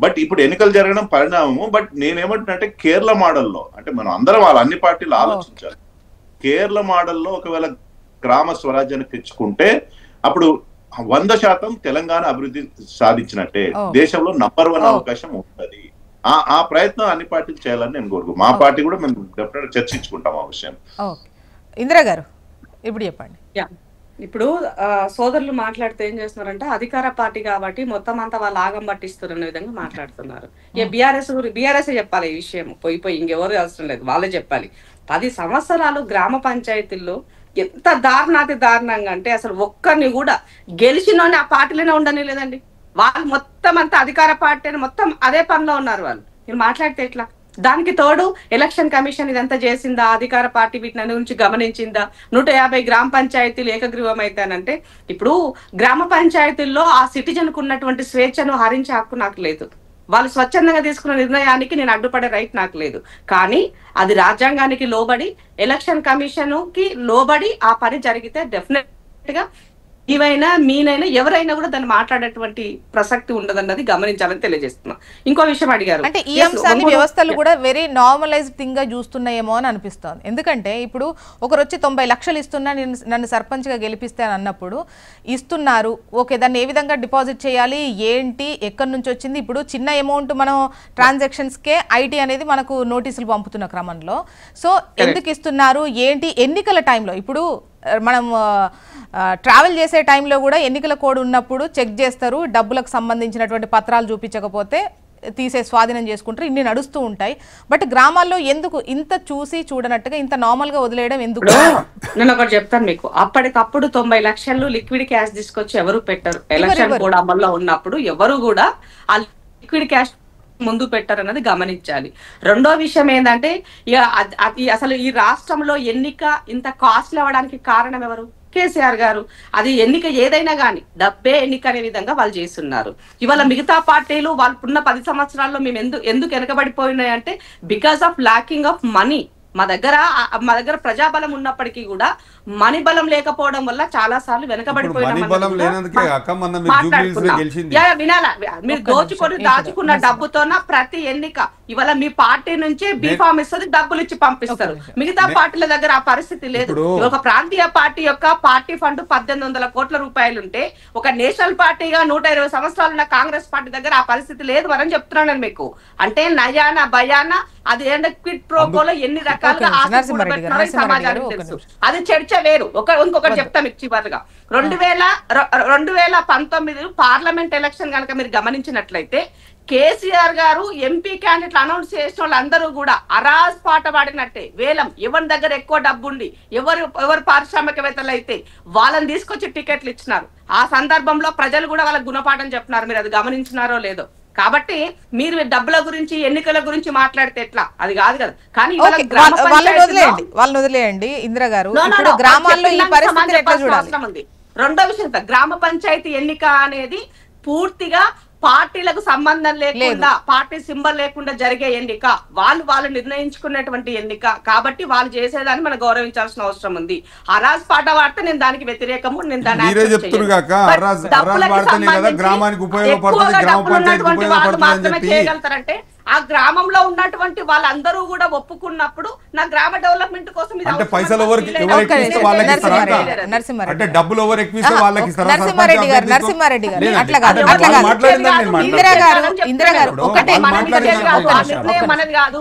బట్ ఇప్పుడు ఎన్నికలు జరగడం పరిణామము. బట్ నేనేమంటున్నానంటే కేరళ మోడల్లో, అంటే మనం అందరం వాళ్ళ అన్ని పార్టీలు ఆలోచించాలి. కేరళ మోడల్లో ఒకవేళ గ్రామ స్వరాజ్యాన్ని తెచ్చుకుంటే అప్పుడు 100% తెలంగాణ అభివృద్ధి సాధించినట్టే, దేశంలో నంబర్ 1 అవకాశం ఉంటుంది. ఆ ప్రయత్నం అన్ని పార్టీలు చేయాలని నేను కోరుకు. మా పార్టీ కూడా మేము డెఫినెట్ గా చర్చించుకుంటాం ఆ విషయం. ఇందిరా గారు ఇప్పుడు చెప్పండి. ఇప్పుడు సోదరులు మాట్లాడితే ఏం చేస్తున్నారంటే అధికార పార్టీ కాబట్టి మొత్తం అంతా వాళ్ళు ఆగం పట్టిస్తున్న విధంగా మాట్లాడుతున్నారు. బీఆర్ఎస్ చెప్పాలి ఈ విషయం, పోయి ఇంకెవరు అవసరం లేదు, వాళ్ళే చెప్పాలి. 10 సంవత్సరాలు గ్రామ పంచాయతీల్లో ఎంత దారుణాతి దారుణంగా అంటే అసలు ఒక్కరిని కూడా గెలిచినోని ఆ పార్టీలోనే ఉండని లేదండి. వాళ్ళు మొత్తం అంతా అధికార పార్టీ అని మొత్తం అదే పనిలో ఉన్నారు వాళ్ళు. మీరు మాట్లాడితే ఎట్లా? దానికి తోడు ఎలక్షన్ కమిషన్ ఇదంతా చేసిందా, అధికార పార్టీ వీటిని గురించి గమనించిందా? 150 గ్రామ పంచాయతీలు ఏకగ్రీవం అయితేనంటే ఇప్పుడు గ్రామ పంచాయతీల్లో ఆ సిటిజన్ కు ఉన్నటువంటి స్వేచ్ఛను హరించే హక్కు నాకు లేదు. వాళ్ళు స్వచ్ఛందంగా తీసుకున్న నిర్ణయానికి నేను అడ్డుపడే రైట్ నాకు లేదు. కానీ అది రాజ్యాంగానికి లోబడి ఎలక్షన్ కమిషన్ కి లోబడి ఆ పని జరిగితే డెఫినెట్ గా ఇవైనా మీనైనా ఎవరైనా కూడా దాన్ని మాట్లాడేటువంటి ప్రసక్తి ఉండదన్నది గమనించాలని తెలియజేస్తున్నా. ఇంకో విషయం అడిగారు, అంటే ఈ అంశాన్ని వ్యవస్థలు కూడా వెరీ నార్మలైజ్డ్ థింగ్ గా చూస్తున్నాయేమో అని అనిపిస్తోంది. ఎందుకంటే ఇప్పుడు ఒకరు వచ్చి 90 లక్షలు ఇస్తున్నా నన్ను సర్పంచ్ గా గెలిపిస్తే అన్నప్పుడు ఇస్తున్నారు, ఓకే, దాన్ని ఏ విధంగా డిపాజిట్ చేయాలి, ఏంటి, ఎక్కడి నుంచి వచ్చింది? ఇప్పుడు చిన్న అమౌంట్ మనం ట్రాన్సాక్షన్స్కే ఐటీ అనేది మనకు నోటీసులు పంపుతున్న క్రమంలో సో ఎందుకు ఇస్తున్నారు ఏంటి? ఎన్నికల టైంలో ఇప్పుడు మనం ట్రావెల్ చేసే టైంలో కూడా ఎన్నికల కోడ్ ఉన్నప్పుడు చెక్ చేస్తారు, డబ్బులకు సంబంధించినటువంటి పత్రాలు చూపించకపోతే తీసే స్వాధీనం చేసుకుంటారు, ఇన్ని నడుస్తూ ఉంటాయి. బట్ గ్రామాల్లో ఎందుకు ఇంత చూసి చూడనట్టుగా ఇంత నార్మల్ గా వదిలేయడం ఎందుకు? నేను ఒకటి చెప్తాను మీకు, అప్పటికప్పుడు 90 లక్షలు లిక్విడ్ క్యాష్ తీసుకొచ్చి ఎవరు పెట్టరు. ఎలక్షన్ కోడ్ అమల్లో ఉన్నప్పుడు ఎవరు కూడా ఆ లిక్విడ్ క్యాష్ ముందు పెట్టారన్నది గమనించాలి. రెండో విషయం ఏంటంటే అసలు ఈ రాష్ట్రంలో ఎన్నిక ఇంత కాస్ట్లీ అవ్వడానికి కారణం ఎవరు? కేసీఆర్ గారు. అది ఎన్నిక ఏదైనా కానీ డబ్బే ఎన్నిక అనే విధంగా వాళ్ళు చేస్తున్నారు. ఇవాళ మిగతా పార్టీలు వాళ్ళు ఉన్న 10 సంవత్సరాల్లో మేము ఎందుకు వెనకబడిపోయినాయంటే because of lacking of money. మా దగ్గర ప్రజాబలం ఉన్నప్పటికీ కూడా మనీ బలం లేకపోవడం వల్ల చాలా సార్లు వెనకబడిపోయినా వినాలా? మీరు దాచుకున్న డబ్బుతోన ప్రతి ఎన్నిక ఇవాళ మీ పార్టీ నుంచే బీఫామ్ ఇస్తుంది, డబ్బులు ఇచ్చి పంపిస్తారు. మిగతా పార్టీల దగ్గర ఆ పరిస్థితి లేదు. ఒక ప్రాంతీయ పార్టీ యొక్క పార్టీ ఫండ్ 1800 కోట్ల రూపాయలు ఉంటే ఒక నేషనల్ పార్టీగా 120 సంవత్సరాలు ఉన్న కాంగ్రెస్ పార్టీ దగ్గర ఆ పరిస్థితి లేదు అని చెప్తున్నాను మీకు. అంటే నయానా భయానా అది క్విడ్ ప్రోకోలో ఎన్ని రకాలుగా సమాజానికి తెలుసు. అది చర్చ వేరు. ఇంకొకటి చెప్తా మీకు చివరిగా, 2019 పార్లమెంట్ ఎలక్షన్ కనుక మీరు గమనించినట్లయితే కేసీఆర్ గారు ఎంపీ క్యాండిడేట్లు అనౌన్స్ చేసిన వాళ్ళందరూ కూడా అరాజ్ పాట పాడినట్టే వేలం, ఎవరి దగ్గర ఎక్కువ డబ్బు ఉండి ఎవరు పారిశ్రామికవేత్తలు అయితే వాళ్ళని తీసుకొచ్చి టికెట్లు ఇచ్చినారు. ఆ సందర్భంలో ప్రజలు కూడా వాళ్ళకి గుణపాఠం చెప్తున్నారు. మీరు అది గమనించినారో లేదో. కాబట్టి మీరు డబ్బుల గురించి ఎన్నికల గురించి మాట్లాడితే ఎట్లా? అది కాదు కదా. కానీ వాళ్ళని వదిలేయండి ఇందిరా గారు, గ్రామాల్లో ఈ పరిస్థితిని ఎట్లా చూడాలి? రెండో విషయం, గ్రామ పంచాయతీ ఎన్నిక అనేది పూర్తిగా పార్టీలకు సంబంధం లేకుండా, పార్టీ సింబల్ లేకుండా జరిగే ఎన్నిక. వాళ్ళు నిర్ణయించుకున్నటువంటి ఎన్నిక కాబట్టి వాళ్ళు చేసేదాన్ని మనం గౌరవించాల్సిన అవసరం ఉంది. అరాజ్ పాట వాడితే నేను దానికి వ్యతిరేకము, నేను దాన్ని మాత్రమే చేయగలుగుతారంటే ఆ గ్రామంలో ఉన్నటువంటి వాళ్ళందరూ కూడా ఒప్పుకున్నప్పుడు నా గ్రామ డెవలప్మెంట్ కోసం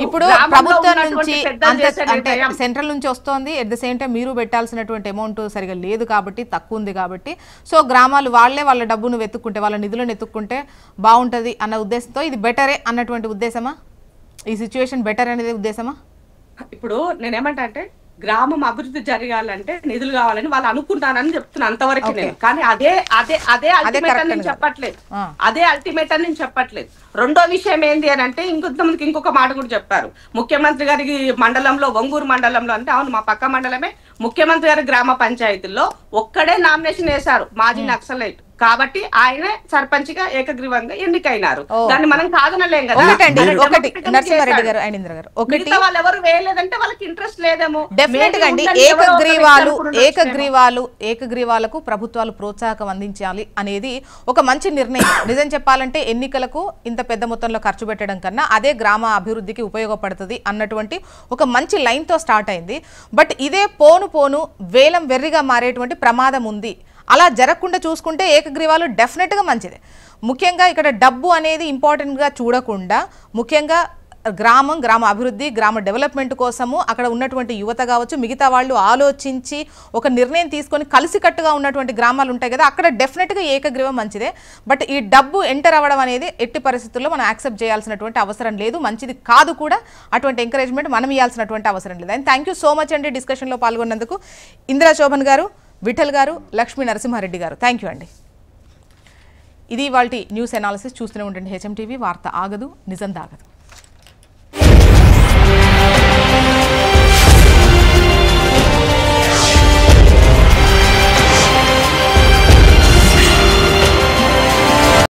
ఇప్పుడు ప్రభుత్వం నుంచి అంటే సెంట్రల్ నుంచి వస్తోంది, ఎట్ ద సేమ్ టైం మీరు పెట్టాల్సినటువంటి అమౌంట్ సరిగా లేదు కాబట్టి, తక్కువ ఉంది కాబట్టి, సో గ్రామాలు వాళ్ళ డబ్బును వెతుక్కుంటే, వాళ్ళ నిధులను ఎత్తుక్కుంటే బాగుంటది అన్న ఉద్దేశంతో ఇది బెటరే అన్నటువంటి ఉద్దేశమా? ఈ సిచ్యువేషన్ బెటర్ అనేది ఉద్దేశమా? ఇప్పుడు నేనేమంటా అంటే గ్రామం అభివృద్ధి జరగాలంటే నిధులు కావాలని వాళ్ళు అనుకుంటానని చెప్తున్నా అంతవరకు నేను. కానీ అదే అల్టిమేట్ అని నేను చెప్పట్లేదు. అదే అల్టిమేట్ అని నేను చెప్పట్లేదు. రెండో విషయం ఏంటి అని అంటే ఇంకొంతమందికి ఇంకొక మాట కూడా చెప్పారు. ముఖ్యమంత్రి గారికి మండలంలో, ఒంగూరు మండలంలో అంటే అవును మా పక్క మండలమే, ముఖ్యమంత్రి గారి గ్రామ పంచాయతీల్లో ఒక్కడే నామినేషన్ వేశారు మాజీ నక్సలైట్. కాబట్టి ఆయన సర్పంచ్ గా ఏకగ్రీవంగా ఎన్నికైనారు. దాన్ని మనం కాదనలేం కదా. వాళ్ళు ఎవరు వేయలేదంటే వాళ్ళకి ఇంట్రెస్ట్ లేదేమో. డెఫినెట్ గా అండి, ఏకగ్రీవాలకు ప్రభుత్వాలు ప్రోత్సాహకం అందించాలి అనేది ఒక మంచి నిర్ణయం. నిజం చెప్పాలంటే ఎన్నికలకు ఇంత పెద్ద మొత్తంలో ఖర్చు పెట్టడం కన్నా అదే గ్రామ అభివృద్ధికి ఉపయోగపడుతుంది అన్నటువంటి ఒక మంచి లైన్ తో స్టార్ట్ అయింది. బట్ ఇదే పోను వేలం వెర్రిగా మారేటువంటి ప్రమాదం ఉంది. అలా జరగకుండా చూసుకుంటే ఏకగ్రీవాలు డెఫినెట్గా మంచిదే. ముఖ్యంగా ఇక్కడ డబ్బు అనేది ఇంపార్టెంట్గా చూడకుండా ముఖ్యంగా గ్రామ అభివృద్ధి, గ్రామ డెవలప్మెంట్ కోసము అక్కడ ఉన్నటువంటి యువత కావచ్చు, మిగతా వాళ్ళు ఆలోచించి ఒక నిర్ణయం తీసుకొని కలిసికట్టుగా ఉన్నటువంటి గ్రామాలు ఉంటాయి కదా, అక్కడ డెఫినెట్గా ఏకగ్రీవం మంచిదే. బట్ ఈ డబ్బు ఎంటర్ అవ్వడం అనేది ఎట్టి పరిస్థితుల్లో మనం యాక్సెప్ట్ చేయాల్సినటువంటి అవసరం లేదు, మంచిది కాదు కూడా. అటువంటి ఎంకరేజ్మెంట్ మనం ఇవ్వాల్సినటువంటి అవసరం లేదు. And thank you so much అండి డిస్కషన్లో పాల్గొన్నందుకు. ఇందిరా శోభన్ గారు, విఠల్ గారు, లక్ష్మీ నరసింహారెడ్డి గారు, థ్యాంక్ యూ అండి. ఇది ఇవాల్టి న్యూస్ అనాలిసిస్. చూస్తూనే ఉండండి హెచ్ఎం టీవీ. వార్త ఆగదు, నిజం దాగదు.